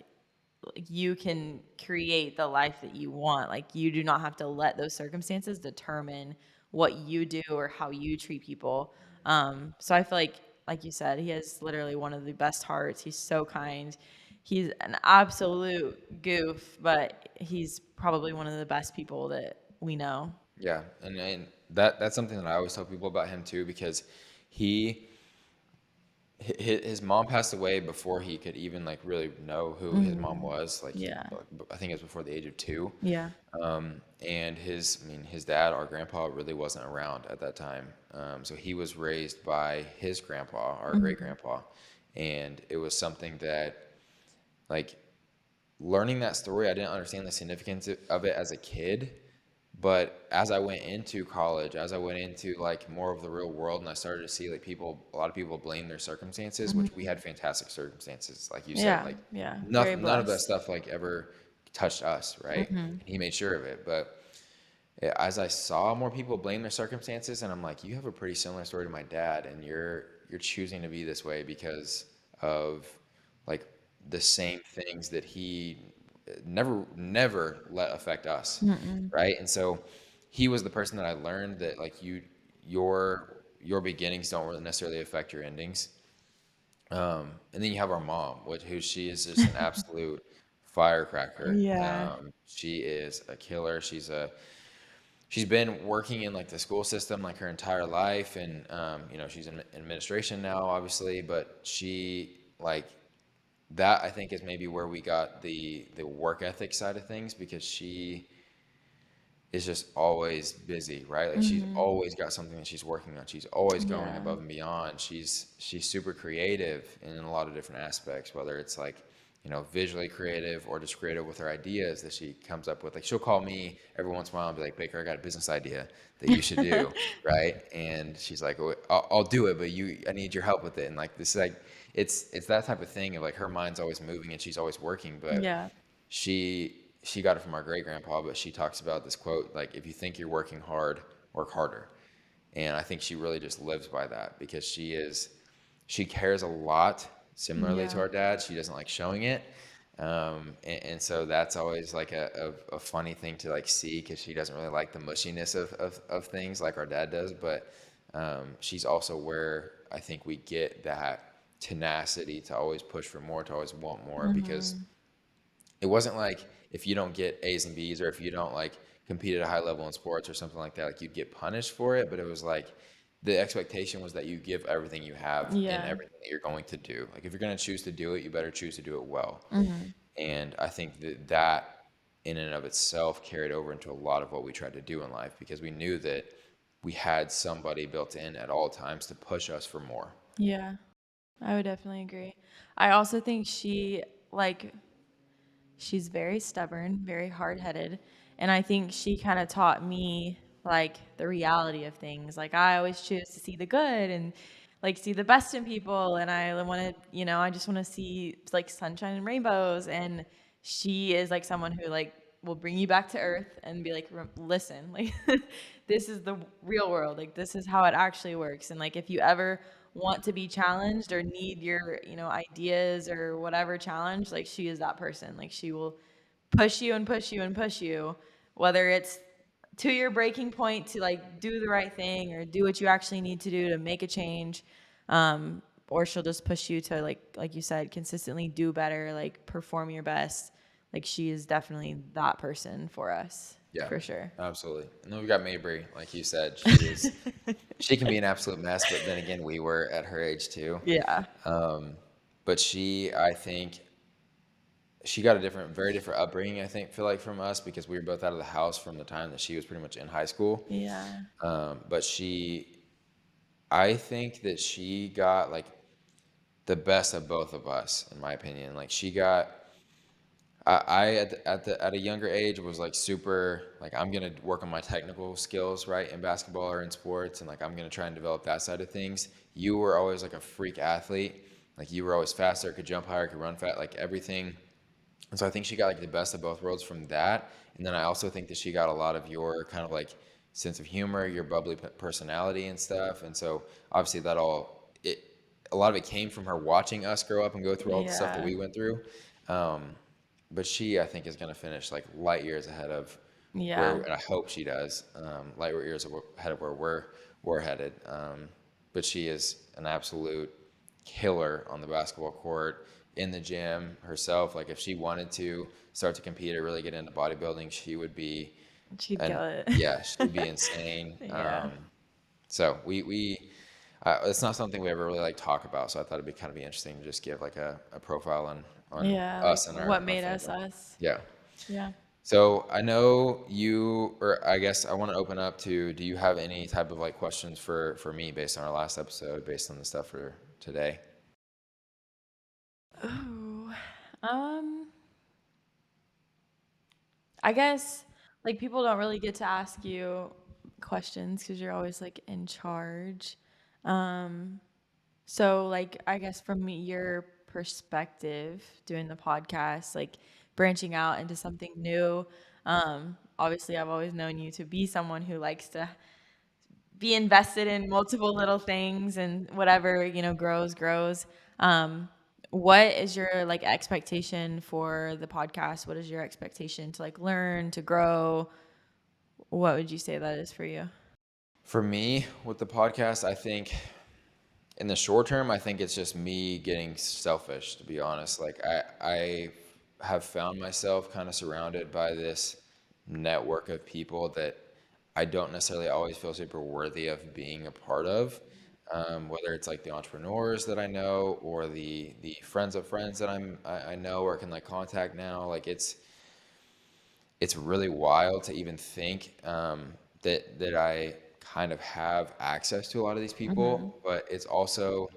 you can create the life that you want. Like you do not have to let those circumstances determine what you do or how you treat people. So I feel like you said, he has literally one of the best hearts. He's so kind. He's an absolute goof, but he's probably one of the best people that we know. Yeah, and that's something that I always tell people about him too, because he his mom passed away before he could even like really know who his mom was. Yeah. I think it was before the age of 2. Yeah. And his dad, our grandpa, really wasn't around at that time. So he was raised by his grandpa, our great grandpa, and it was something that like learning that story, I didn't understand the significance of it as a kid. But as I went into college, as I went into like more of the real world, and I started to see like a lot of people blame their circumstances, which we had fantastic circumstances, like you said, Yeah. like Yeah. Very nothing, none of that blessed. stuff like ever touched us, right? And he made sure of it. But as I saw more people blame their circumstances, and I'm like, you have a pretty similar story to my dad, and you're choosing to be this way because of like the same things that he never let affect us, right? And so he was the person that I learned that like your beginnings don't really necessarily affect your endings. And then you have our mom, who she is just an absolute firecracker. Yeah. She is a killer. She's been working in like the school system like her entire life, and she's in administration now, obviously, but she like that I think is maybe where we got the work ethic side of things, because she is just always busy, right? Like she's always got something that she's working on. She's always going Yeah. above and beyond. She's super creative in a lot of different aspects, whether it's like, visually creative or just creative with her ideas that she comes up with. Like she'll call me every once in a while and be like, Baker, I got a business idea that you should do, right? And she's like, "Oh, I'll do it, but I need your help with it." And like this, like it's that type of thing of like her mind's always moving and she's always working, but Yeah. she got it from our great grandpa, but she talks about this quote like, if you think you're working hard, work harder. And I think she really just lives by that, because she cares a lot, similarly to Yeah. our dad. She doesn't like showing it. And so that's always like a funny thing to like see, because she doesn't really like the mushiness of things like our dad does. But she's also where I think we get that tenacity to always push for more, to always want more, because it wasn't like if you don't get A's and B's, or if you don't like compete at a high level in sports or something like that, like you'd get punished for it. But it was like the expectation was that you give everything you have in Yeah. everything that you're going to do. Like if you're going to choose to do it, you better choose to do it well. And I think that in and of itself carried over into a lot of what we tried to do in life, because we knew that we had somebody built in at all times to push us for more. Yeah. I would definitely agree. I also think like she's very stubborn, very hard-headed, and I think she kind of taught me like the reality of things. Like I always choose to see the good and like see the best in people, and I want to, I just want to see like sunshine and rainbows. And she is like someone who like will bring you back to earth and be like, listen, like this is the real world. Like this is how it actually works. And like if you ever want to be challenged or need your, ideas or whatever challenge, like she is that person. Like she will push you and push you and push you, whether it's to your breaking point to like do the right thing or do what you actually need to do to make a change. Or she'll just push you to like you said, consistently do better, like perform your best. Like she is definitely that person for us, Yeah, for sure. absolutely. And then we've got Mabry, like you said, she can be an absolute mess, but then again, we were at her age too. Yeah. But I think she got a very different upbringing, I feel like from us, because we were both out of the house from the time that she was pretty much in high school. Yeah. But I think that she got like the best of both of us, in my opinion. Like at a younger age was like super like I'm gonna work on my technical skills, right, in basketball or in sports, and like I'm gonna try and develop that side of things. You were always like a freak athlete, like you were always faster, could jump higher, could run fast, like everything. And so I think she got like the best of both worlds from that. And then I also think that she got a lot of your kind of like sense of humor, your bubbly personality and stuff. And so obviously that all it a lot of it came from her watching us grow up and go through all the stuff that Yeah. we went through. Um, but she, I think, is going to finish like light years ahead of where, Yeah. and I hope she does, light years ahead of where we're headed. But she is an absolute killer on the basketball court, in the gym herself. Like if she wanted to start to compete or really get into bodybuilding, she would be, She'd and kill it. yeah, she'd be insane. Yeah. So it's not something we ever really like talk about. So I thought it'd be kind of be interesting to just give like a profile on Yeah, like us and what our made us family. us. Yeah. Yeah. So I know you, or I guess I want to open up to, do you have any type of like questions for me based on our last episode, based on the stuff for today? Ooh. Um, I guess like people don't really get to ask you questions because you're always like in charge. Um, so like I guess from your perspective, doing the podcast, like branching out into something new. Obviously I've always known you to be someone who likes to be invested in multiple little things and whatever, grows. Um, what is your like expectation for the podcast? What is your expectation to like learn, to grow? What would you say that is for you? For me, with the podcast, I think in the short term, I think it's just me getting selfish, to be honest. Like I have found myself kind of surrounded by this network of people that I don't necessarily always feel super worthy of being a part of. Whether it's like the entrepreneurs that I know or the friends of friends that I know or can like contact now. Like it's really wild to even think that I kind of have access to a lot of these Mm-hmm. people, but it's also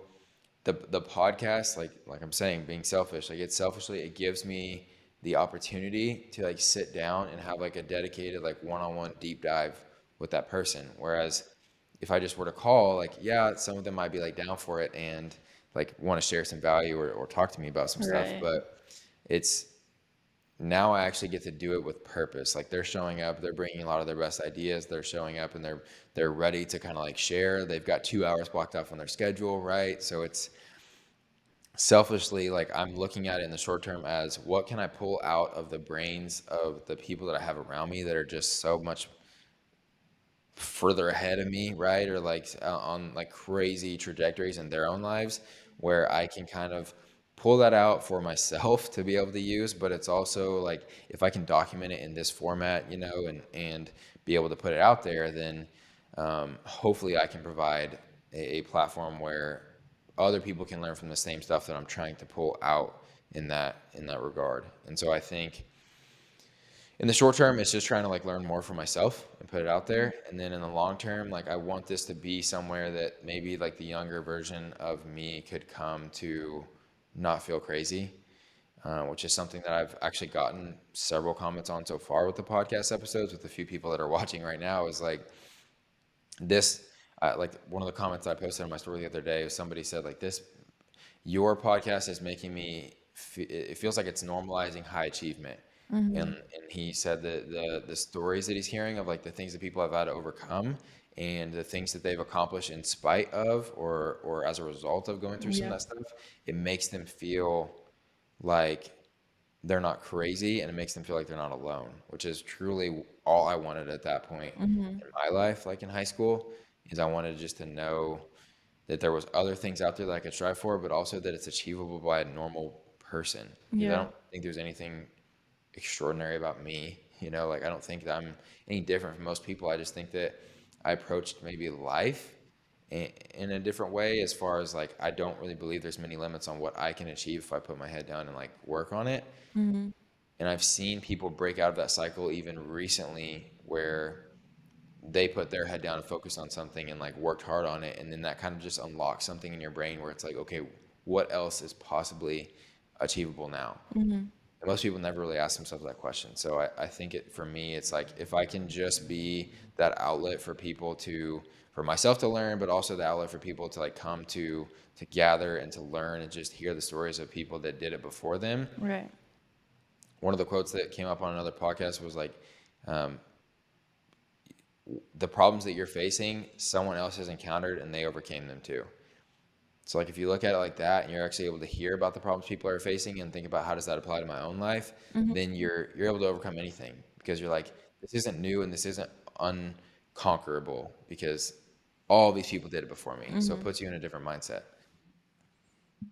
the podcast, like I'm saying, being selfish, like it gives me the opportunity to like sit down and have like a dedicated like one-on-one deep dive with that person. Whereas if I just were to call, like yeah, some of them might be like down for it and like want to share some value or talk to me about some stuff, Right. but it's now I actually get to do it with purpose. Like they're showing up, they're bringing a lot of their best ideas. They're showing up and they're ready to kind of like share. They've got 2 hours blocked off on their schedule, right? So it's selfishly like I'm looking at it in the short term as what can I pull out of the brains of the people that I have around me that are just so much further ahead of me, right? Or like on like crazy trajectories in their own lives where I can kind of pull that out for myself to be able to use, but it's also like if I can document it in this format, and be able to put it out there, then hopefully I can provide a platform where other people can learn from the same stuff that I'm trying to pull out in that regard. And so I think in the short term, it's just trying to like learn more for myself and put it out there. And then in the long term, like I want this to be somewhere that maybe like the younger version of me could come to not feel crazy, which is something that I've actually gotten several comments on so far with the podcast episodes with a few people that are watching right now is like this, like one of the comments I posted on my story the other day was somebody said like this, your podcast is making me, it feels like it's normalizing high achievement. Mm-hmm. And he said that the stories that he's hearing of like the things that people have had to overcome and the things that they've accomplished in spite of or as a result of going through some of Yeah. that stuff, it makes them feel like they're not crazy and it makes them feel like they're not alone, which is truly all I wanted at that point Mm-hmm. in my life, like in high school, is I wanted just to know that there was other things out there that I could strive for, but also that it's achievable by a normal person. Because I Yeah. don't think there's anything extraordinary about me. Like I don't think that I'm any different from most people. I just think that I approached maybe life in a different way as far as like I don't really believe there's many limits on what I can achieve if I put my head down and like work on it. Mm-hmm. And I've seen people break out of that cycle even recently where they put their head down and focused on something and like worked hard on it, and then that kind of just unlocks something in your brain where it's like, okay, what else is possibly achievable now? Mm-hmm. And most people never really ask themselves that question. So I think for me, it's like if I can just be that outlet for people for myself to learn, but also the outlet for people to like come to gather and to learn and just hear the stories of people that did it before them. Right. One of the quotes that came up on another podcast was like, um, the problems that you're facing, someone else has encountered and they overcame them too. So like if you look at it like that and you're actually able to hear about the problems people are facing and think about how does that apply to my own life, Hmm. then you're able to overcome anything because you're like, this isn't new and this isn't unconquerable because all these people did it before me. So it Hmm. puts you in a different mindset.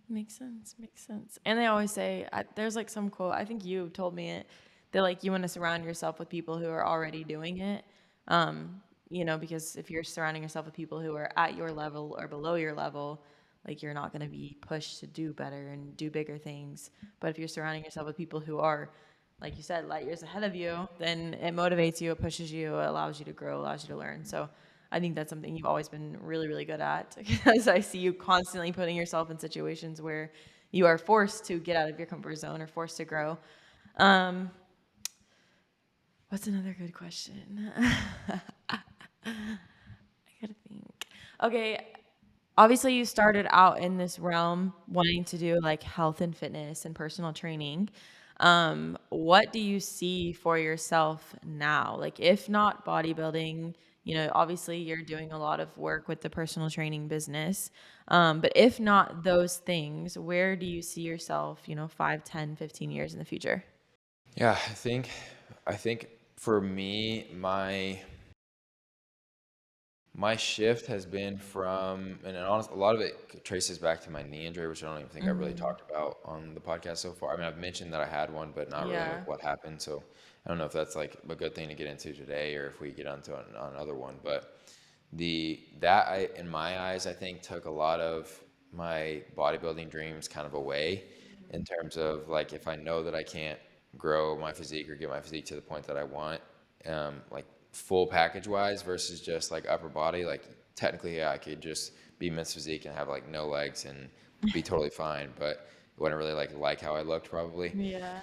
Makes sense. Makes sense. And they always say, there's like some quote, I think you told me it, that like you want to surround yourself with people who are already doing it. Because if you're surrounding yourself with people who are at your level or below your level, like you're not going to be pushed to do better and do bigger things. But if you're surrounding yourself with people who are, like you said, light years ahead of you, then it motivates you, it pushes you, it allows you to grow, allows you to learn. So I think that's something you've always been really, really good at because I see you constantly putting yourself in situations where you are forced to get out of your comfort zone or forced to grow. Um, what's another good question? I gotta think. Okay, obviously you started out in this realm wanting to do like health and fitness and personal training. What do you see for yourself now? Like, if not bodybuilding, obviously you're doing a lot of work with the personal training business. But if not those things, where do you see yourself, 5, 10, 15 years in the future? Yeah, I think for me, my shift has been from, and honest, a lot of it traces back to my knee injury, which I don't even think I really Hmm. talked about on the podcast so far. I mean, I've mentioned that I had one, but not really Yeah. like what happened. So I don't know if that's like a good thing to get into today or if we get onto another one. But in my eyes, I think took a lot of my bodybuilding dreams kind of away in terms of like if I know that I can't grow my physique or get my physique to the point that I want, like full package wise versus just like upper body, like technically, yeah, I could just be men's physique and have like no legs and be totally fine, but I wouldn't really like how I looked probably. Yeah.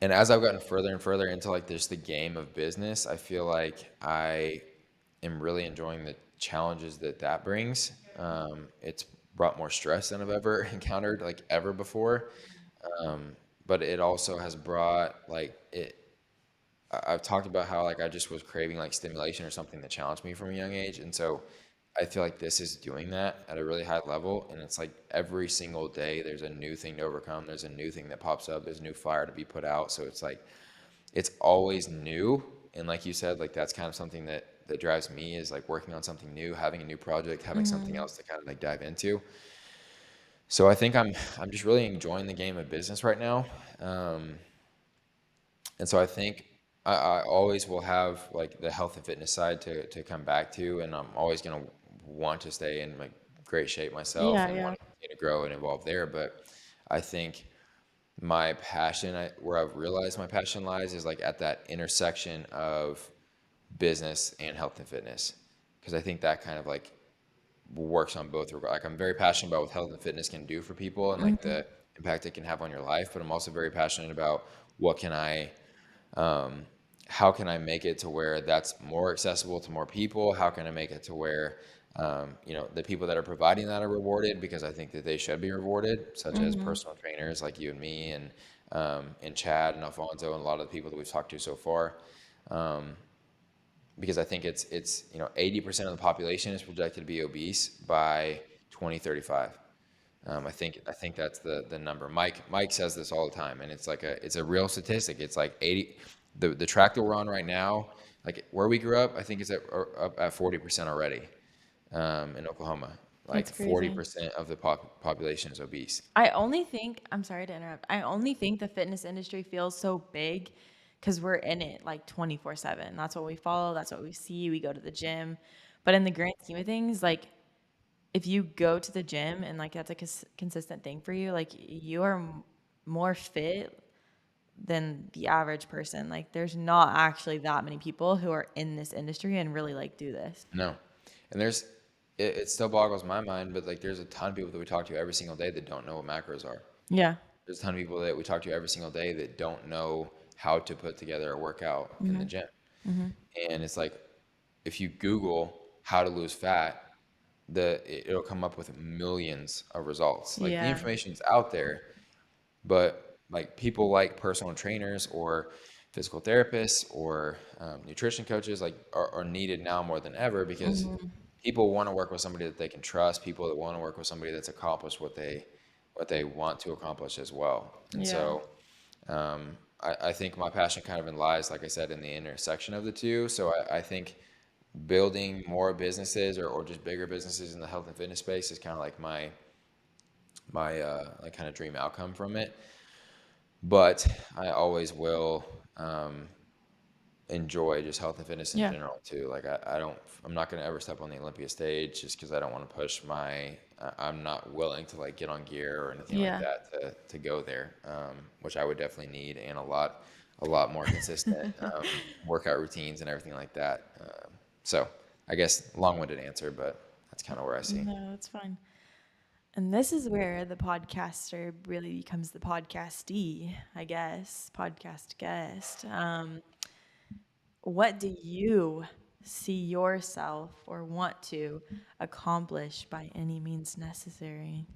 And as I've gotten further and further into like just the game of business, I feel like I am really enjoying the challenges that brings. It's brought more stress than I've ever encountered like ever before. But it also has brought like it. I've talked about how like I just was craving like stimulation or something that challenged me from a young age, and so I feel like this is doing that at a really high level. And it's like every single day there's a new thing to overcome. There's a new thing that pops up. There's a new fire to be put out. So it's like it's always new. And like you said, like that's kind of something that drives me is like working on something new, having a new project, having something Hmm. else to kind of like dive into. So I think I'm just really enjoying the game of business right now. Um, and so I think I always will have like the health and fitness side to come back to, and I'm always gonna want to stay in like great shape myself Yeah, and yeah. want to continue to grow and evolve there. But I think my passion, where I've realized my passion lies, is like at that intersection of business and health and fitness, because I think that kind of like works on both. Like I'm very passionate about what health and fitness can do for people and like Hmm. the impact it can have on your life, but I'm also very passionate about what can I um, how can I make it to where that's more accessible to more people? How can I make it to where, the people that are providing that are rewarded because I think that they should be rewarded, such as Hmm. personal trainers like you and me and Chad and Alfonso and a lot of the people that we've talked to so far. Because I think it's 80% of the population is projected to be obese by 2035. I think that's the number. Mike says this all the time, and it's a real statistic. It's like 80. The track that we're on right now, like where we grew up, I think it's up at 40% already in Oklahoma. That's Like crazy. 40% of the population is obese. I'm sorry to interrupt. I only think the fitness industry feels so big because we're in it like 24/7. That's what we follow, that's what we see. We go to the gym. But in the grand scheme of things, like if you go to the gym and like that's a consistent thing for you, like you are more fit than the average person. Like there's not actually that many people who are in this industry and really like do this. No, and it still boggles my mind, but like there's a ton of people that we talk to every single day that don't know what macros are. Yeah. there's a ton of people that we talk to every single day that don't know how to put together a workout in the Mhm. gym. Mhm. And it's like if you Google how to lose fat, it'll come up with millions of results. Like the Yeah. information's out there, but like people like personal trainers or physical therapists or nutrition coaches are needed now more than ever because Mhm. people want to work with somebody that they can trust. People that want to work with somebody that's accomplished what they want to accomplish as well. And Yeah. so I think my passion kind of lies, like I said, in the intersection of the two. So I think building more businesses or just bigger businesses in the health and fitness space is kind of like my like kind of dream outcome from it. But I always will enjoy just health and fitness in Yeah. general too. Like I'm not going to ever step on the Olympia stage just because I don't want to push I'm not willing to like get on gear or anything like Yeah. that to go there, which I would definitely need and a lot more consistent workout routines and everything like that. So I guess long-winded answer, but that's kind of where I see. No, that's fine. And this is where the podcaster really becomes the podcastee, I guess, podcast guest. What do you see yourself or want to accomplish by any means necessary?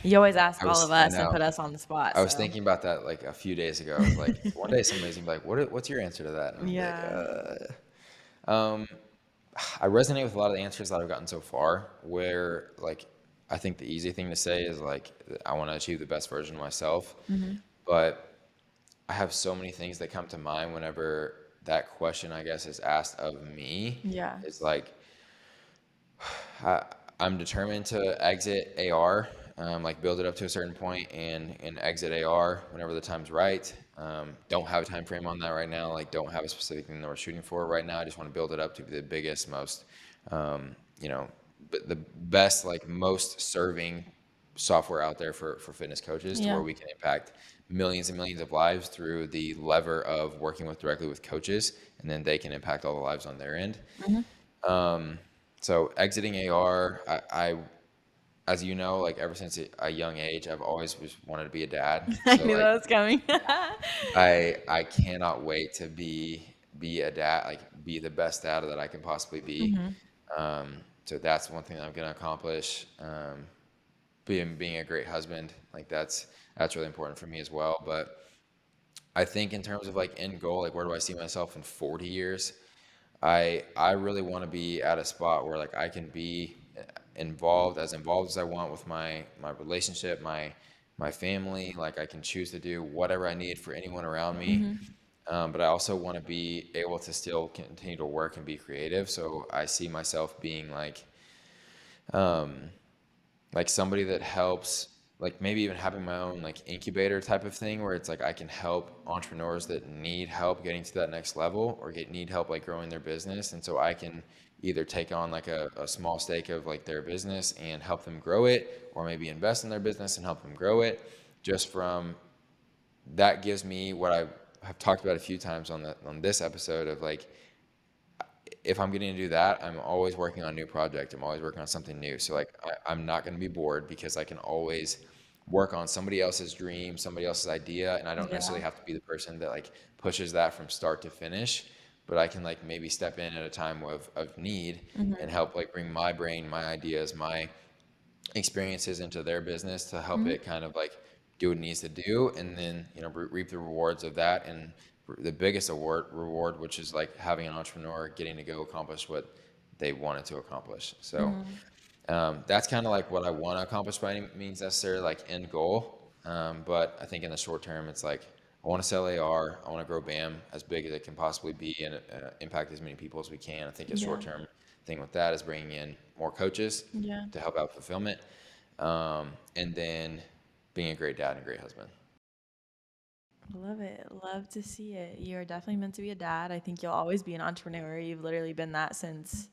You always ask all of I us and know. put us on the spot, I was so thinking about that like a few days ago. I was like, one day somebody's gonna be like, what's your answer to that? And I'm gonna be like, yeah. I resonate with a lot of the answers that I've gotten so far, where like I think the easy thing to say is like I want to achieve the best version of myself, Hmm. but I have so many things that come to mind whenever that question, I guess, is asked of me. Yeah. It's like I, I'm determined to exit AR, like build it up to a certain point and exit AR whenever the time's right. Don't have a time frame on that right now. Like, don't have a specific thing that we're shooting for right now. I just want to build it up to be the biggest, most, you know, the best, like most serving software out there for fitness coaches to Yeah. where we can impact millions and millions of lives through the lever of working with directly with coaches, and then they can impact all the lives on their end. Hmm. So exiting AR, as you know, like ever since a young age, I've always just wanted to be a dad. I So knew like that was coming. I cannot wait to be a dad, like be the best dad that I can possibly be. Hmm. So that's one thing that I'm gonna accomplish. Being a great husband, like that's really important for me as well. But I think in terms of like end goal, like where do I see myself in 40 years? I really want to be at a spot where like I can be involved as I want with my relationship, my family. Like I can choose to do whatever I need for anyone around me. Hmm. But I also want to be able to still continue to work and be creative. So I see myself being like somebody that helps, like maybe even having my own like incubator type of thing where it's like I can help entrepreneurs that need help getting to that next level or need help like growing their business. And so I can either take on like a small stake of like their business and help them grow it, or maybe invest in their business and help them grow it. Just from that gives me what I have talked about a few times on this episode of like if I'm getting to do that, I'm always working on a new project. I'm always working on something new. So like I'm not going to be bored because I can always work on somebody else's dream, somebody else's idea, and I don't Yeah. necessarily have to be the person that like pushes that from start to finish, but I can like maybe step in at a time of need and Hmm. help like bring my brain, my ideas, my experiences into their business to help Hmm. it kind of like do what it needs to do, and then reap the rewards of that. And the biggest reward, which is like having an entrepreneur getting to go accomplish what they wanted to accomplish. So Hmm. that's kind of like what I want to accomplish by any means necessary, like end goal. But I think in the short term, it's like I want to sell AR. I want to grow BAM as big as it can possibly be and impact as many people as we can. I think a Yeah. short term thing with that is bringing in more coaches Yeah. to help out fulfillment, and then being a great dad and a great husband. Love it. Love to see it. You're definitely meant to be a dad. I think you'll always be an entrepreneur. You've literally been that since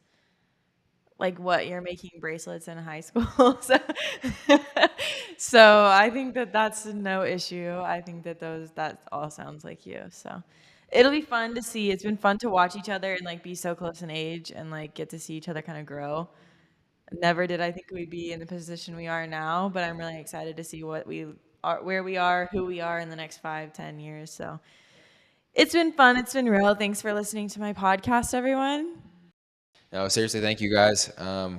like what you're making bracelets in high school. So I think that that's no issue. I think that that all sounds like you. So it'll be fun to see. It's been fun to watch each other and like be so close in age and like get to see each other kind of grow. Never did I think we'd be in the position we are now, but I'm really excited to see what we are, where we are, who we are in the next 5, 10 years. So it's been fun. It's been real. Thanks for listening to my podcast, everyone. No, seriously, thank you guys.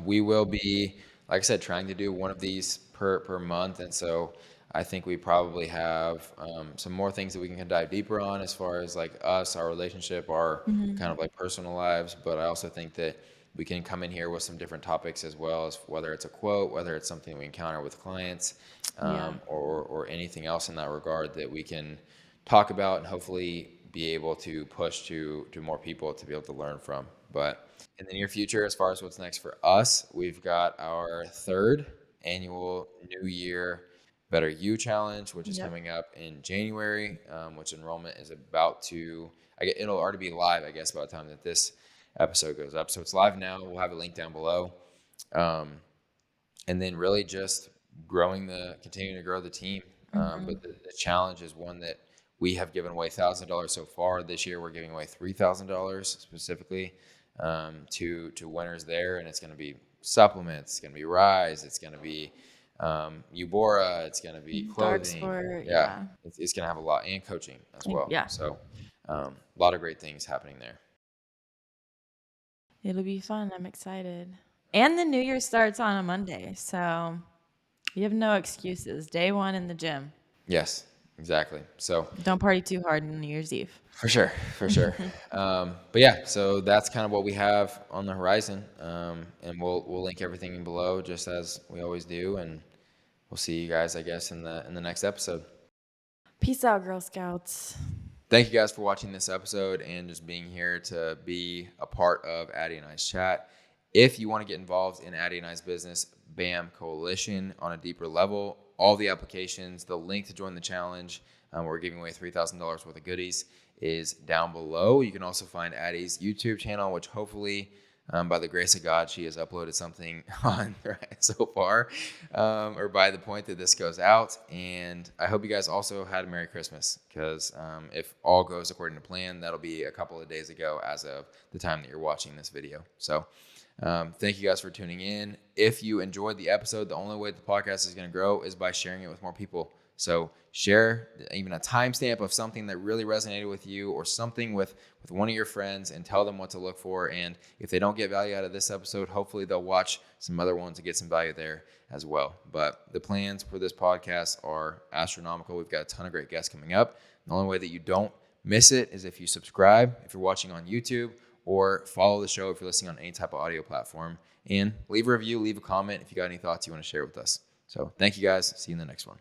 We will be, like I said, trying to do one of these per month, and so I think we probably have some more things that we can dive deeper on as far as like us, our relationship, our kind of like personal lives. But I also think that we can come in here with some different topics as well, as whether it's a quote, whether it's something we encounter with clients, Yeah. or anything else in that regard that we can talk about and hopefully be able to push to more people to be able to learn from. But in the near future, as far as what's next for us, we've got our third annual New Year Better You Challenge, which is Yep. coming up in January, which enrollment is about to, it'll already be live, I guess, by the time that this episode goes up. So it's live now. We'll have a link down below. Um, and then really just continuing to grow the team. But the challenge is one that we have given away $1,000 so far. This year, we're giving away $3,000 specifically to winners there, and it's going to be supplements, it's going to be Rise, it's going to be Eubora, it's going to be Dark clothing. sport. Yeah, Yeah. it's going to have a lot, and coaching as well. Yeah. So a lot of great things happening there. It'll be fun. I'm excited. And the new year starts on a Monday. So you have no excuses. Day one in the gym. Yes, exactly. So Don't party too hard on New Year's Eve. for sure, for sure. But yeah, so that's kind of what we have on the horizon, and we'll link everything in below just as we always do, and we'll see you guys, I guess, in the next episode. Peace out, Girl Scouts. Thank you guys for watching this episode and just being here to be a part of Addie and I's chat. If you want to get involved in Addie and I's business, BAM Coalition on a deeper level, all the applications, the link to join the challenge, we're giving away $3,000 worth of goodies, is down below. You can also find Addie's YouTube channel, which hopefully, by the grace of God, she has uploaded something on so far, or by the point that this goes out. And I hope you guys also had a Merry Christmas, because if all goes according to plan, that'll be a couple of days ago as of the time that you're watching this video. So thank you guys for tuning in. If you enjoyed the episode, the only way the podcast is going to grow is by sharing it with more people. So share even a timestamp of something that really resonated with you, or something with one of your friends, and tell them what to look for. And if they don't get value out of this episode, hopefully they'll watch some other ones to get some value there as well. But the plans for this podcast are astronomical. We've got a ton of great guests coming up. The only way that you don't miss it is if you subscribe, if you're watching on YouTube, or follow the show if you're listening on any type of audio platform, and leave a review, leave a comment if you got any thoughts you want to share with us. So thank you guys. See you in the next one.